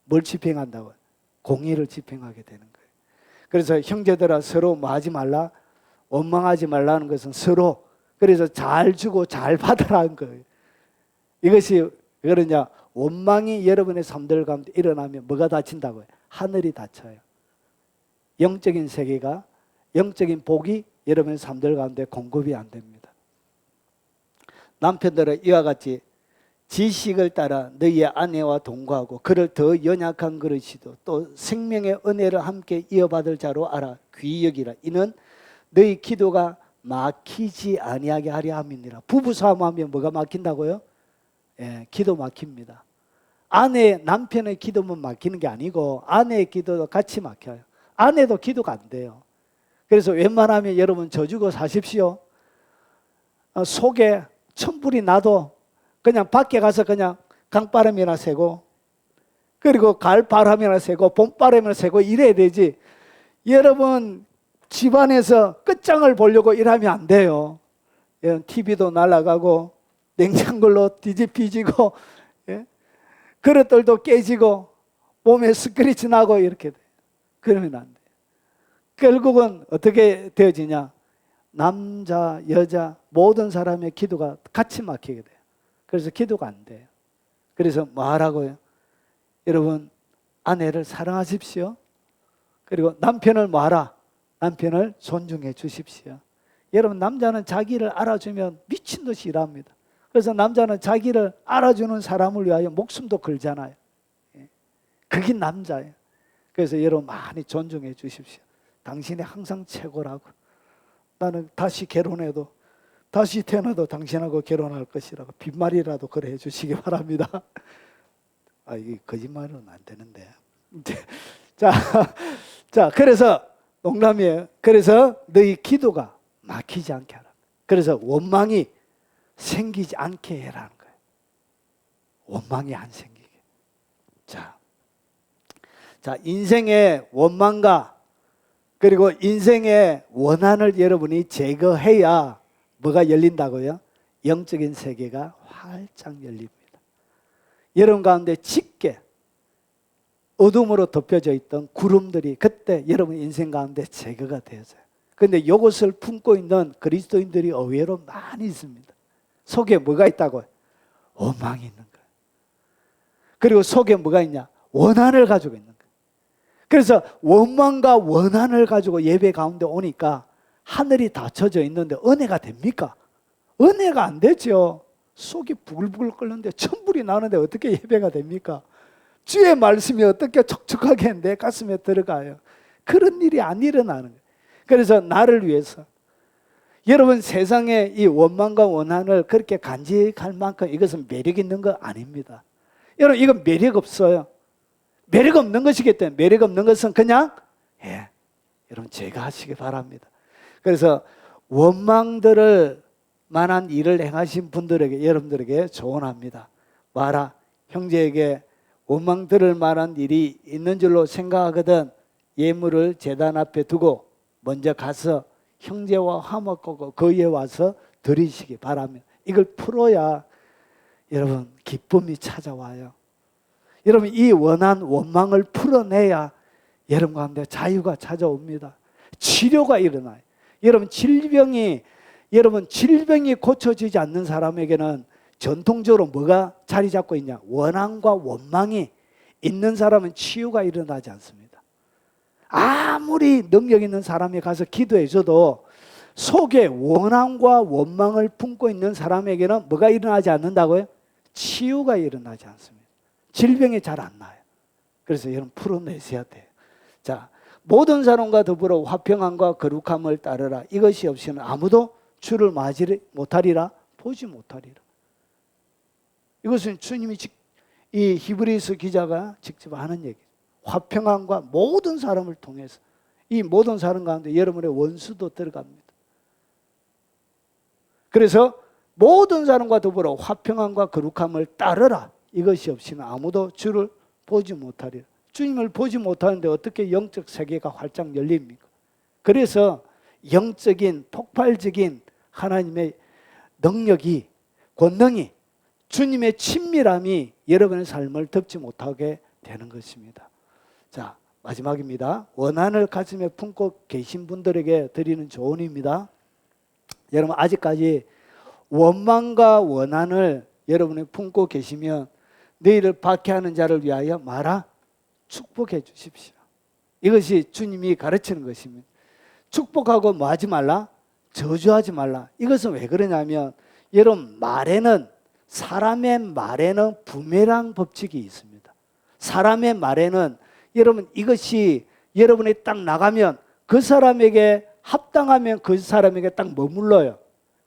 뭘 집행한다고요? 공의를 집행하게 되는 거예요. 그래서 형제들아 서로 뭐 하지 말라? 원망하지 말라는 것은 서로 그래서 잘 주고 잘 받으라는 거예요. 이것이 왜 그러냐? 원망이 여러분의 삶들 가운데 일어나면 뭐가 다친다고요? 하늘이 다쳐요. 영적인 세계가 영적인 복이 여러분의 삶들 가운데 공급이 안 됩니다. 남편들은 이와 같이 지식을 따라 너희의 아내와 동거하고 그를 더 연약한 그릇이도 또 생명의 은혜를 함께 이어받을 자로 알아 귀히 여기라. 이는 너희 기도가 막히지 아니하게 하려 함이니라. 부부싸움하면 뭐가 막힌다고요? 예, 기도 막힙니다. 남편의 기도만 막히는 게 아니고 아내의 기도도 같이 막혀요. 아내도 기도가 안 돼요. 그래서 웬만하면 여러분 져주고 사십시오. 속에 천불이 나도 그냥 밖에 가서 그냥 강바람이나 쐬고 그리고 가을바람이나 쐬고 봄바람이나 쐬고 이래야 되지. 여러분 집안에서 끝장을 보려고 일하면 안 돼요. TV도 날아가고 냉장고로 뒤집히지고 예? 그릇들도 깨지고 몸에 스크래치 나고 이렇게 돼요. 그러면 안 돼요. 결국은 어떻게 되어지냐? 남자, 여자 모든 사람의 기도가 같이 막히게 돼요. 그래서 기도가 안 돼요. 그래서 뭐 하라고요? 여러분 아내를 사랑하십시오. 그리고 남편을 뭐 하라? 남편을 존중해 주십시오. 여러분 남자는 자기를 알아주면 미친 듯이 일합니다. 그래서 남자는 자기를 알아주는 사람을 위하여 목숨도 걸잖아요. 그게 남자예요. 그래서 여러분 많이 존중해 주십시오. 당신이 항상 최고라고. 나는 다시 결혼해도 다시 태어나도 당신하고 결혼할 것이라고 빈말이라도 그래 해주시기 바랍니다. 이게 거짓말은 안 되는데. 자, 그래서 농담이에요. 그래서 너희 기도가 막히지 않게 하라. 그래서 원망이 생기지 않게 해라는 거예요. 원망이 안 생기게. 자, 인생의 원망과 그리고 인생의 원한을 여러분이 제거해야 뭐가 열린다고요? 영적인 세계가 활짝 열립니다. 여러분 가운데 짙게 어둠으로 덮여져 있던 구름들이 그때 여러분 인생 가운데 제거가 되어져요. 그런데 이것을 품고 있는 그리스도인들이 의외로 많이 있습니다. 속에 뭐가 있다고요? 원망이 있는 거예요. 그리고 속에 뭐가 있냐? 원한을 가지고 있는 거예요. 그래서 원망과 원한을 가지고 예배 가운데 오니까 하늘이 닫혀져 있는데 은혜가 됩니까? 은혜가 안 되죠. 속이 부글부글 끓는데 천불이 나는데 어떻게 예배가 됩니까? 주의 말씀이 어떻게 촉촉하게 내 가슴에 들어가요? 그런 일이 안 일어나는 거예요. 그래서 나를 위해서 여러분, 세상에 이 원망과 원한을 그렇게 간직할 만큼 이것은 매력 있는 거 아닙니다. 여러분, 이건 매력 없어요. 매력 없는 것이기 때문에, 매력 없는 것은 그냥 여러분 제가 하시기 바랍니다. 그래서 원망들을 만한 일을 행하신 분들에게, 여러분들에게 조언합니다. 와라, 형제에게 원망 들을 만한 일이 있는 줄로 생각하거든 예물을 제단 앞에 두고 먼저 가서 형제와 화목하고 거기에 와서 드리시기 바랍니다. 이걸 풀어야 여러분 기쁨이 찾아와요. 여러분, 이 원한 원망을 풀어내야 여러분 가운데 자유가 찾아옵니다. 치료가 일어나요. 여러분, 질병이 고쳐지지 않는 사람에게는 전통적으로 뭐가 자리 잡고 있냐? 원한과 원망이 있는 사람은 치유가 일어나지 않습니다. 아무리 능력 있는 사람이 가서 기도해 줘도 속에 원한과 원망을 품고 있는 사람에게는 뭐가 일어나지 않는다고요? 치유가 일어나지 않습니다. 질병이 잘 안 나요. 그래서 여러분 풀어내셔야 돼요. 자, 모든 사람과 더불어 화평함과 거룩함을 따르라. 이것이 없이는 아무도 주를 맞이 못하리라, 보지 못하리라. 이것은 주님이 이 히브리서 기자가 직접 하는 얘기예요. 화평함과 모든 사람을 통해서, 이 모든 사람 가운데 여러분의 원수도 들어갑니다. 그래서 모든 사람과 더불어 화평함과 거룩함을 따르라. 이것이 없이는 아무도 주를 보지 못하리라. 주님을 보지 못하는데 어떻게 영적 세계가 활짝 열립니까? 그래서 영적인 폭발적인 하나님의 능력이, 권능이, 주님의 친밀함이 여러분의 삶을 덮지 못하게 되는 것입니다. 자, 마지막입니다. 원한을 가슴에 품고 계신 분들에게 드리는 조언입니다. 여러분, 아직까지 원망과 원한을 여러분이 품고 계시면 너희를 박해하는 자를 위하여 말아 축복해 주십시오. 이것이 주님이 가르치는 것입니다. 축복하고 뭐 하지 말라? 저주하지 말라. 이것은 왜 그러냐면 여러분, 사람의 말에는 부메랑 법칙이 있습니다. 사람의 말에는 여러분, 이것이 여러분이 딱 나가면 그 사람에게 합당하면 그 사람에게 딱 머물러요.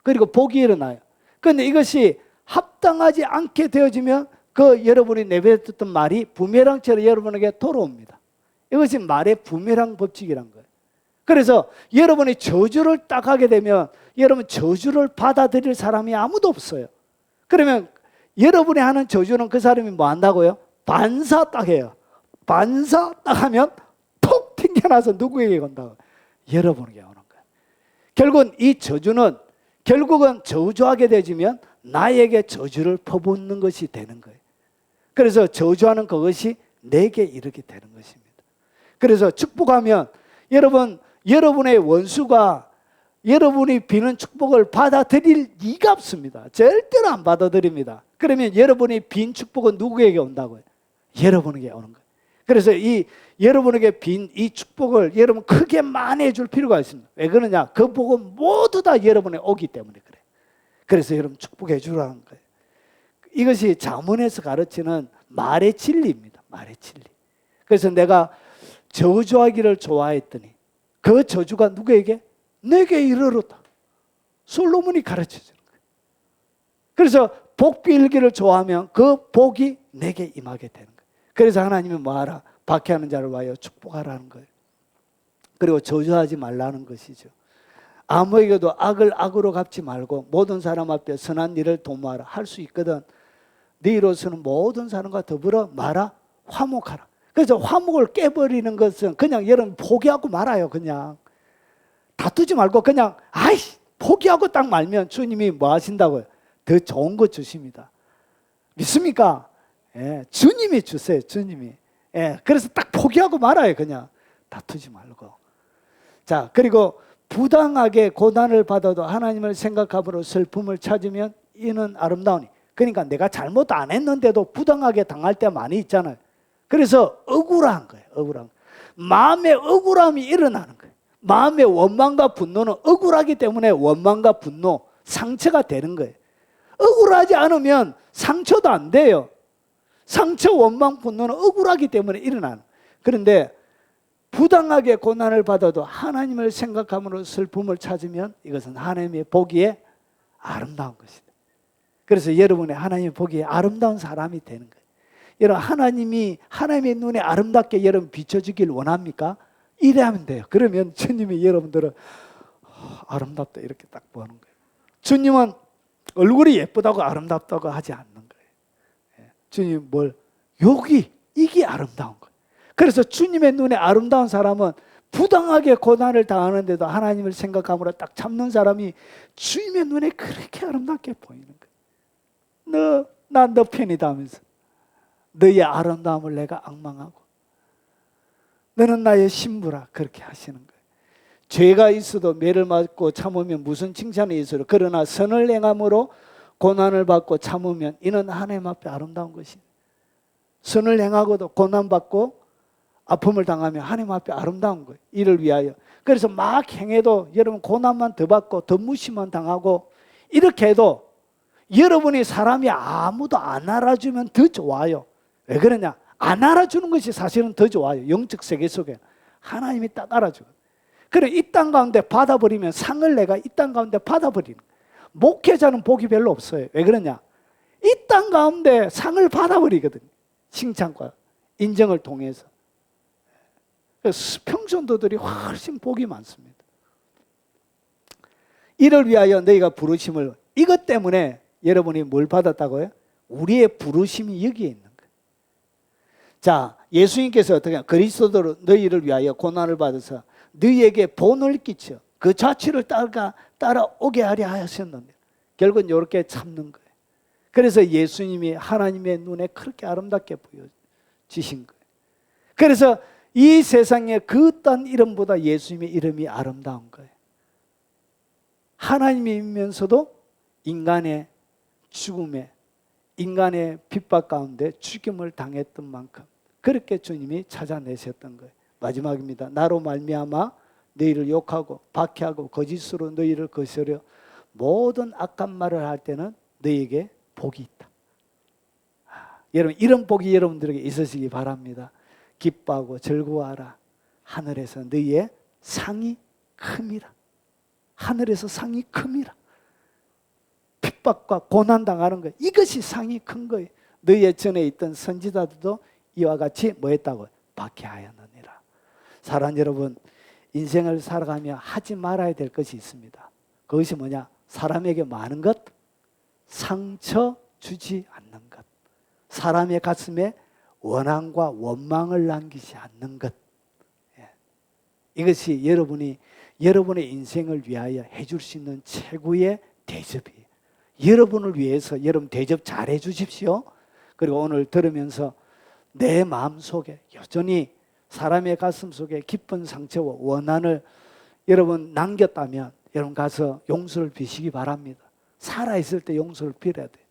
그리고 복이 일어나요. 그런데 이것이 합당하지 않게 되어지면 그 여러분이 내뱉었던 말이 부메랑처럼 여러분에게 돌아옵니다. 이것이 말의 부메랑 법칙이란 거예요. 그래서 여러분이 저주를 딱 하게 되면 여러분 저주를 받아들일 사람이 아무도 없어요. 그러면 여러분이 하는 저주는 그 사람이 뭐 한다고요? 반사 딱 해요. 반사 딱 하면 톡 튕겨나서 누구에게 건다고? 여러분에게 오는 거예요. 결국은 이 저주는 결국은 저주하게 되지면 나에게 저주를 퍼붓는 것이 되는 거예요. 그래서 저주하는 그것이 내게 이르게 되는 것입니다. 그래서 축복하면 여러분의 원수가 여러분이 비는 축복을 받아들일 리가 없습니다. 절대로 안 받아들입니다. 그러면 여러분이 빈 축복은 누구에게 온다고요? 여러분에게 오는 거예요. 그래서 이 여러분에게 빈 이 축복을 여러분 크게 만회해 줄 필요가 있습니다. 왜 그러냐? 그 복은 모두 다 여러분에 오기 때문에 그래요. 그래서 여러분 축복해 주라는 거예요. 이것이 잠언에서 가르치는 말의 진리입니다. 말의 진리. 그래서 내가 저주하기를 좋아했더니 그 저주가 누구에게? 내게 이르렀다. 솔로몬이 가르쳐주는 거예요. 그래서 복 빌기를 좋아하면 그 복이 내게 임하게 되는 거예요. 그래서 하나님이 뭐하라? 박해하는 자를 위하여 축복하라는 거예요. 그리고 저주하지 말라는 것이죠. 아무에게도 악을 악으로 갚지 말고 모든 사람 앞에 선한 일을 도모하라. 할 수 있거든. 너희로서는 모든 사람과 더불어 말아 화목하라. 그래서 화목을 깨버리는 것은 그냥 여러분 포기하고 말아요. 그냥 다투지 말고 그냥 포기하고 딱 말면 주님이 뭐 하신다고요? 더 좋은 거 주십니다. 믿습니까? 예, 주님이 주세요. 주님이. 예, 그래서 딱 포기하고 말아요. 그냥 다투지 말고. 자, 그리고 부당하게 고난을 받아도 하나님을 생각함으로 슬픔을 찾으면 이는 아름다우니 그러니까 내가 잘못 안 했는데도 부당하게 당할 때 많이 있잖아요. 그래서 억울한 거예요. 억울한 거예요. 마음의 억울함이 일어나는 거예요. 마음의 원망과 분노는 억울하기 때문에 원망과 분노, 상처가 되는 거예요. 억울하지 않으면 상처도 안 돼요. 상처, 원망, 분노는 억울하기 때문에 일어나는. 그런데 부당하게 고난을 받아도 하나님을 생각함으로 슬픔을 찾으면 이것은 하나님의 보기에 아름다운 것이다. 그래서 여러분의 하나님의 보기에 아름다운 사람이 되는 거예요. 여러분, 하나님의 눈에 아름답게 여러분 비춰주길 원합니까? 이래하면 돼요. 그러면 주님이 여러분들은 아름답다 이렇게 딱 보는 거예요. 주님은 얼굴이 예쁘다고 아름답다고 하지 않는 거예요. 주님 이게 아름다운 거예요. 그래서 주님의 눈에 아름다운 사람은 부당하게 고난을 당하는데도 하나님을 생각함으로 딱 참는 사람이 주님의 눈에 그렇게 아름답게 보이는 거예요. 난 너 편이다 하면서 너의 아름다움을 내가 앙망하고 너는 나의 신부라 그렇게 하시는 거예요. 죄가 있어도 매를 맞고 참으면 무슨 칭찬이 있어요. 그러나 선을 행함으로 고난을 받고 참으면 이는 하나님 앞에 아름다운 것이다. 선을 행하고도 고난받고 아픔을 당하면 하나님 앞에 아름다운 거예요. 이를 위하여. 그래서 막 행해도 여러분 고난만 더 받고 더 무시만 당하고 이렇게 해도 여러분이 사람이 아무도 안 알아주면 더 좋아요. 왜 그러냐? 안 알아주는 것이 사실은 더 좋아요. 영적 세계 속에 하나님이 딱 알아주거든요. 그래 이 땅 가운데 받아버리면 상을 내가 이 땅 가운데 받아버리는 거예요. 목회자는 복이 별로 없어요. 왜 그러냐? 이 땅 가운데 상을 받아버리거든요. 칭찬과 인정을 통해서. 평전도들이 훨씬 복이 많습니다. 이를 위하여 너희가 부르심을, 이것 때문에 여러분이 뭘 받았다고요? 우리의 부르심이 여기에 있는 거예요. 자, 예수님께서 어떻게 그리스도로 너희를 위하여 고난을 받아서 너희에게 본을 끼쳐 그 자취를 따라오게 하려 하셨는데 결국은 이렇게 참는 거예요. 그래서 예수님이 하나님의 눈에 그렇게 아름답게 보여지신 거예요. 그래서 이 세상에 그 어떤 이름보다 예수님의 이름이 아름다운 거예요. 하나님이면서도 인간의 죽음에, 인간의 핍박 가운데 죽임을 당했던 만큼 그렇게 주님이 찾아내셨던 거예요. 마지막입니다. 나로 말미암아 너희를 욕하고 박해하고 거짓으로 너희를 거스려 모든 악한 말을 할 때는 너희에게 복이 있다. 여러분, 이런 복이 여러분들에게 있으시기 바랍니다. 기뻐하고 즐거워하라. 하늘에서 너희의 상이 큼이라. 하늘에서 상이 큼이라. 핍박과 고난당하는 것, 이것이 상이 큰 거예요. 너희의 전에 있던 선지자들도 이와 같이 뭐 했다고? 박해하였느니라. 사랑 여러분, 인생을 살아가며 하지 말아야 될 것이 있습니다. 그것이 뭐냐? 사람에게 많은 것, 상처 주지 않는 것, 사람의 가슴에 원한과 원망을 남기지 않는 것. 이것이 여러분의 인생을 위하여 해줄 수 있는 최고의 대접이에요. 여러분을 위해서 여러분 대접 잘 해주십시오. 그리고 오늘 들으면서 내 마음속에 여전히 사람의 가슴 속에 깊은 상처와 원한을 여러분 남겼다면 여러분 가서 용서를 비시기 바랍니다. 살아있을 때 용서를 빌어야 돼요.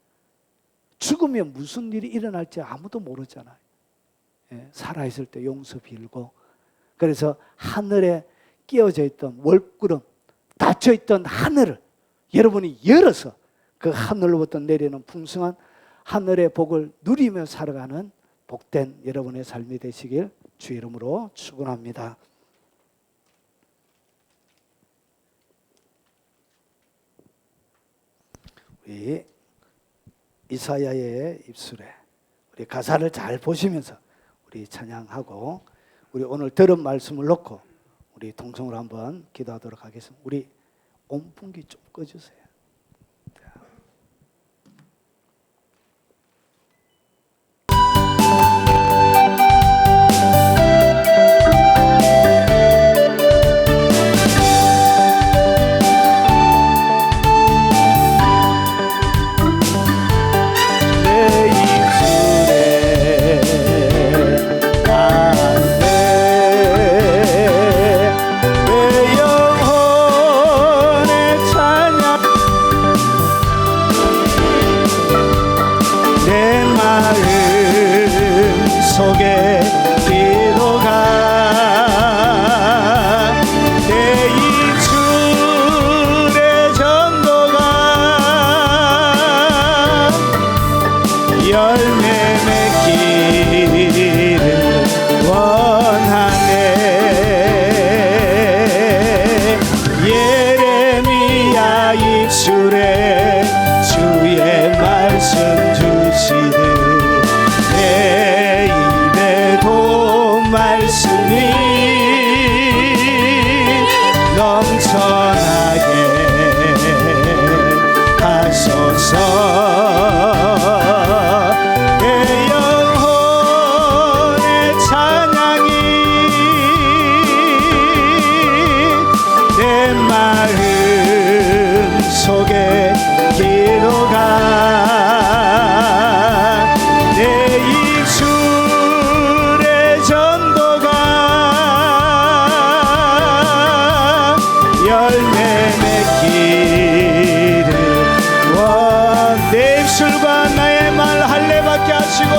죽으면 무슨 일이 일어날지 아무도 모르잖아요. 살아있을 때 용서 빌고, 그래서 하늘에 끼어져 있던 월구름, 닫혀있던 하늘을 여러분이 열어서 그 하늘로부터 내리는 풍성한 하늘의 복을 누리며 살아가는 복된 여러분의 삶이 되시길 주 이름으로 축원합니다. 우리 이사야의 입술에 우리 가사를 잘 보시면서 우리 찬양하고 우리 오늘 들은 말씀을 놓고 우리 통성으로 한번 기도하도록 하겠습니다. 우리 온풍기 좀 꺼주세요. 입술에 주의 말씀 주시듯 내 입에도 말씀이 넘쳐나게 하소서. 내 영혼의 찬양이 내 마음 속에 기도가 내 입술의 전도가 열매 맺기를 내 입술과 나의 말 할례받게 하시고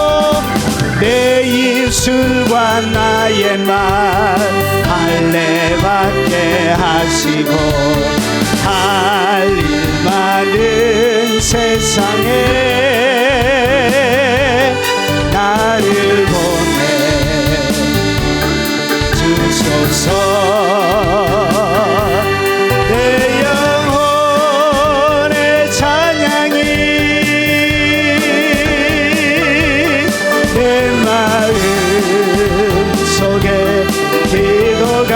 내 입술과 나의 말 할례받게 하시고 할 일 많은 세상에 나를 보내 주소서. 내 영혼의 찬양이 내 마음 속에 기도가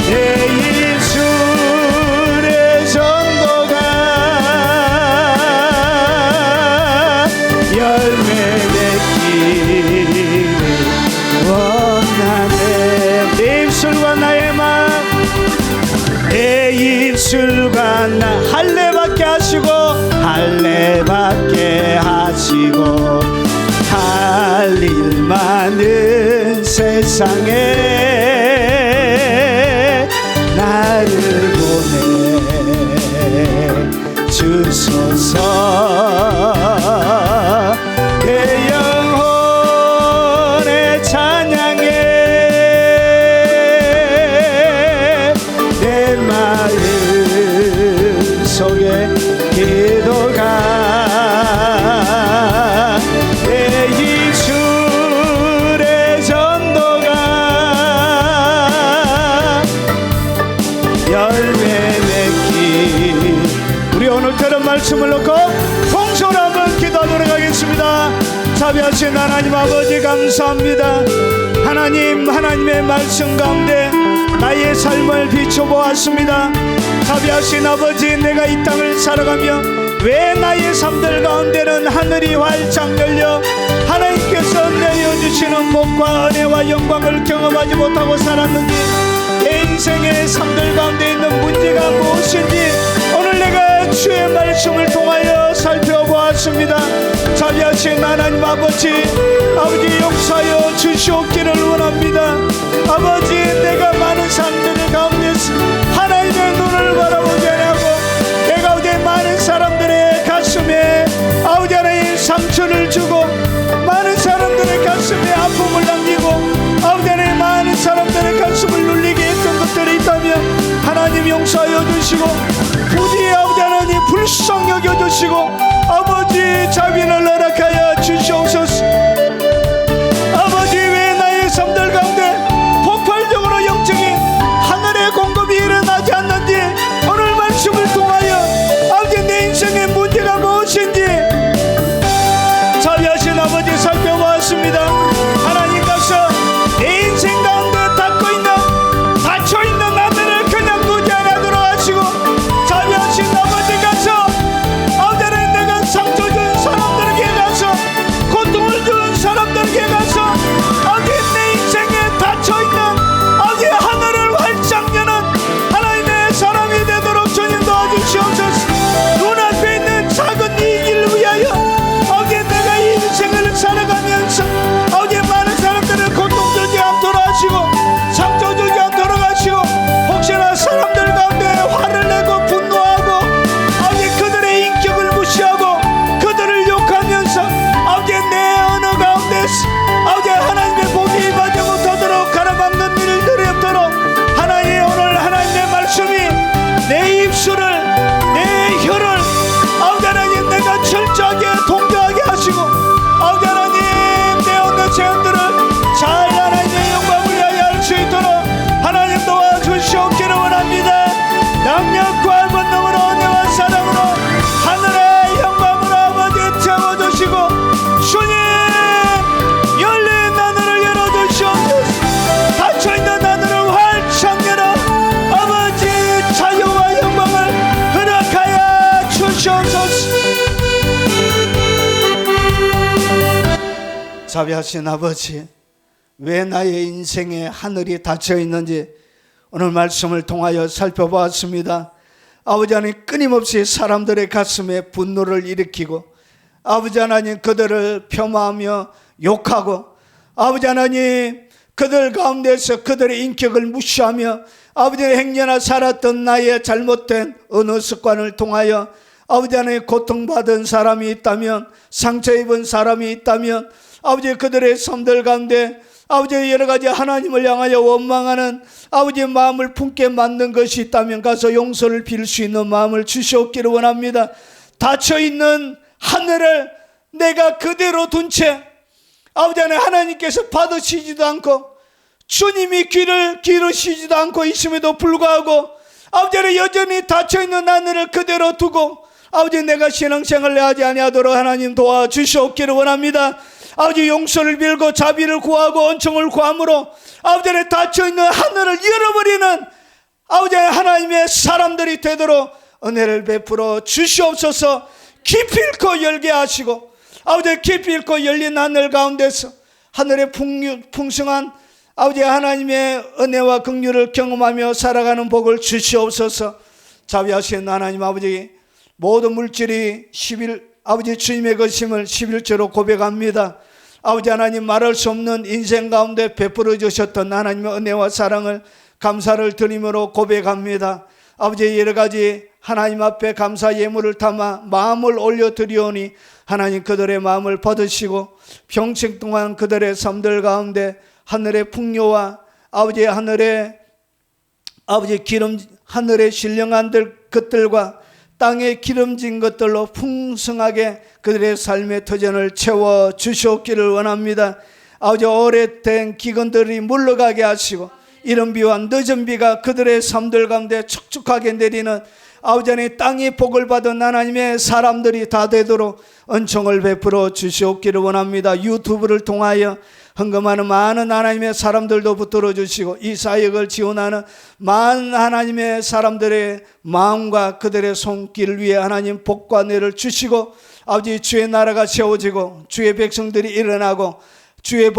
내 입술의 전도가 열매 맺기를 원하네. 내 입술과 나의 말 내 입술과 나 할례받게 하시고 할례받게 하시고 할 일 많은 세상에 나를 보내 주소서. 내 영혼의 찬양에 내 마음 속에 기도가 내 입술의 전도가 열매 맺기. 우리 오늘 들은 말씀을 놓고 통성으로 한번 기도하도록 하겠습니다. 자비하신 하나님 아버지 감사합니다. 하나님, 하나님의 말씀 가운데 나의 삶을 비춰보았습니다. 자비하신 아버지, 내가 이 땅을 살아가며 왜 나의 삶들 가운데는 하늘이 활짝 열려 하나님께서 내려주시는 복과 은혜와 영광을 경험하지 못하고 살았는지, 내 인생의 삶들 가운데 있는 문제가 무엇인지 오늘 내가 주의 말씀을 통하여 살펴보았습니다. 자비하신 하나님 아버지, 아버지 용서하여 주시옵기를 원합니다. 아버지, 내가 많은 사람들 가운데서 하나님의 눈을 바라보지 않고 내 가운데 많은 사람들의 가슴에 아버지 하나님 상처를 주고 많은 사람들의 가슴에 아픔을 남기고 아버지 하나님 많은 사람들의 가슴을 눌리게 했던 것들이 있다면 하나님 용서하여 주시고 부디 아버지 하나님 불쌍히 여겨주시고 아버지 자비를 허락하여 주시옵소서. 아버지, 왜 나의 삶들 가운데 폭발적으로 영적인 하늘의 공급이 일어나지 않는지 오늘 말씀을 통하여 아버지 내 인생의 문제가 무엇인지 자비하신 아버지 살펴보았습니다. 하나님께서 내 인생 가운데 닫혀있는 나들을 그냥 두지 않도록 하시고 자비하신 아버지께서 아버지 내가 상처 준 사람들에게 가서 능력과 권능으로 은혜와 사랑으로 하늘의 영광으로 아버지 채워주시고 주님 열린 하늘을 열어주시옵소서. 닫혀있는 하늘을 활짝 열어 아버지 자유와 영광을 허락하여 주시옵소서. 자비하신 아버지, 왜 나의 인생에 하늘이 닫혀 있는지 오늘 말씀을 통하여 살펴보았습니다. 아버지 하나님, 끊임없이 사람들의 가슴에 분노를 일으키고 아버지 하나님 그들을 폄하하며 욕하고 아버지 하나님 그들 가운데서 그들의 인격을 무시하며 아버지 행여나 살았던 나의 잘못된 언어 습관을 통하여 아버지 하나님 고통받은 사람이 있다면, 상처 입은 사람이 있다면 아버지 그들의 삶들 가운데 아버지 여러 가지 하나님을 향하여 원망하는 아버지의 마음을 품게 만든 것이 있다면 가서 용서를 빌 수 있는 마음을 주시옵기를 원합니다. 닫혀있는 하늘을 내가 그대로 둔 채 아버지 하나님께서 받으시지도 않고 주님이 귀를 기르시지도 않고 있음에도 불구하고 아버지 여전히 닫혀있는 하늘을 그대로 두고 아버지 내가 신앙생활을 하지 아니하도록 하나님 도와주시옵기를 원합니다. 아버지 용서를 빌고 자비를 구하고 은총을 구함으로 아버지 닫혀있는 하늘을 열어버리는 아버지 하나님의 사람들이 되도록 은혜를 베풀어 주시옵소서. 기필코 열게 하시고 아버지 기필코 열린 하늘 가운데서 하늘의 풍성한 아버지 하나님의 은혜와 긍휼을 경험하며 살아가는 복을 주시옵소서. 자비하신 하나님 아버지, 모든 물질이 아버지 주님의 것임을 11조로 고백합니다. 아버지 하나님, 말할 수 없는 인생 가운데 베풀어 주셨던 하나님의 은혜와 사랑을 감사를 드림으로 고백합니다. 아버지 여러 가지 하나님 앞에 감사 예물을 담아 마음을 올려드리오니 하나님 그들의 마음을 받으시고 평생 동안 그들의 삶들 가운데 하늘의 풍요와 아버지 하늘의 신령한 것들과 땅에 기름진 것들로 풍성하게 그들의 삶의 터전을 채워 주시옵기를 원합니다. 아버지 오래된 기근들이 물러가게 하시고 이른 비와 늦은 비가 그들의 삶들 가운데 촉촉하게 내리는 아버지 하나님 땅이 복을 받은 하나님의 사람들이 다 되도록 은총을 베풀어 주시옵기를 원합니다. 유튜브를 통하여 헌금하는 많은 하나님의 사람들도 붙들어 주시고 이 사역을 지원하는 많은 하나님의 사람들의 마음과 그들의 손길을 위해 하나님 복과 은혜를 주시고 아버지 주의 나라가 세워지고 주의 백성들이 일어나고 주의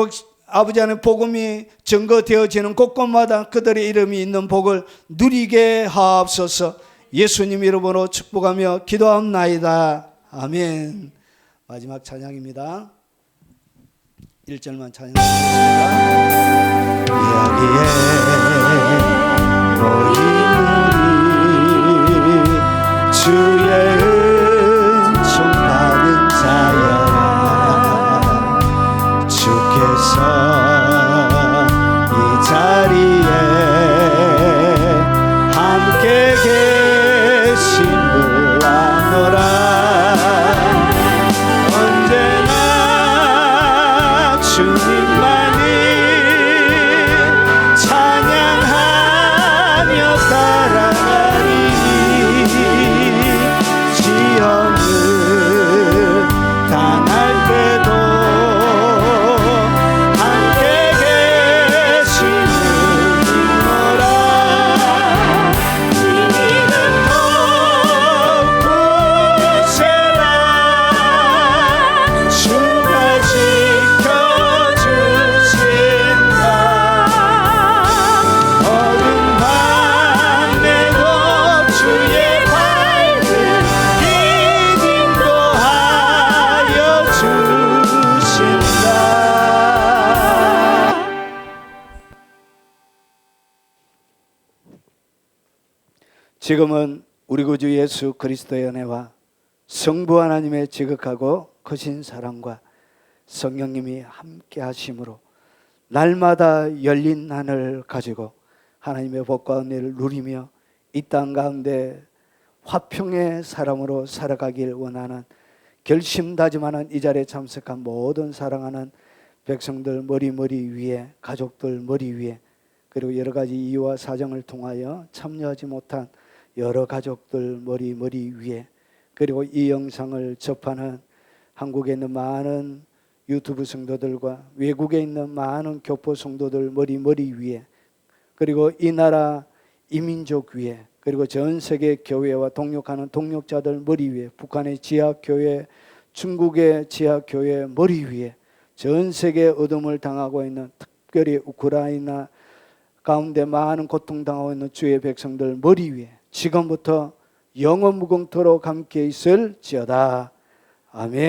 아버지 하나님 복음이 증거되어지는 곳곳마다 그들의 이름이 있는 복을 누리게 하옵소서. 예수님 이름으로 축복하며 기도합나이다. 아멘. 마지막 찬양입니다. 1절만 찬양하겠습니다. 이야기에 모인 우리 주의 은총 받은 자여 주께서 이 자리에 함께 계심을 아노라. 주님만을 찬양하며 따라가리니 시험을 당할 때도 함께 계시는 이노라. 이는 복구세라 주가 지켜 지금은 우리 구주 예수 그리스도의 은혜와 성부 하나님의 지극하고 크신 사랑과 성령님이 함께 하심으로 날마다 열린 하늘을 가지고 하나님의 복과 은혜를 누리며 이 땅 가운데 화평의 사람으로 살아가길 원하는 결심다짐하는 이 자리에 참석한 모든 사랑하는 백성들 머리 위에, 가족들 머리 위에, 그리고 여러 가지 이유와 사정을 통하여 참여하지 못한 여러 가족들 머리 위에, 그리고 이 영상을 접하는 한국에 있는 많은 유튜브 성도들과 외국에 있는 많은 교포 성도들 머리 위에, 그리고 이 나라 이민족 위에, 그리고 전 세계 교회와 동역하는 동역자들 머리 위에, 북한의 지하교회, 중국의 지하교회 머리 위에, 전 세계 어둠을 당하고 있는, 특별히 우크라이나 가운데 많은 고통당하고 있는 주의 백성들 머리 위에 지금부터 영원 무궁토록 함께 있을지어다. 아멘.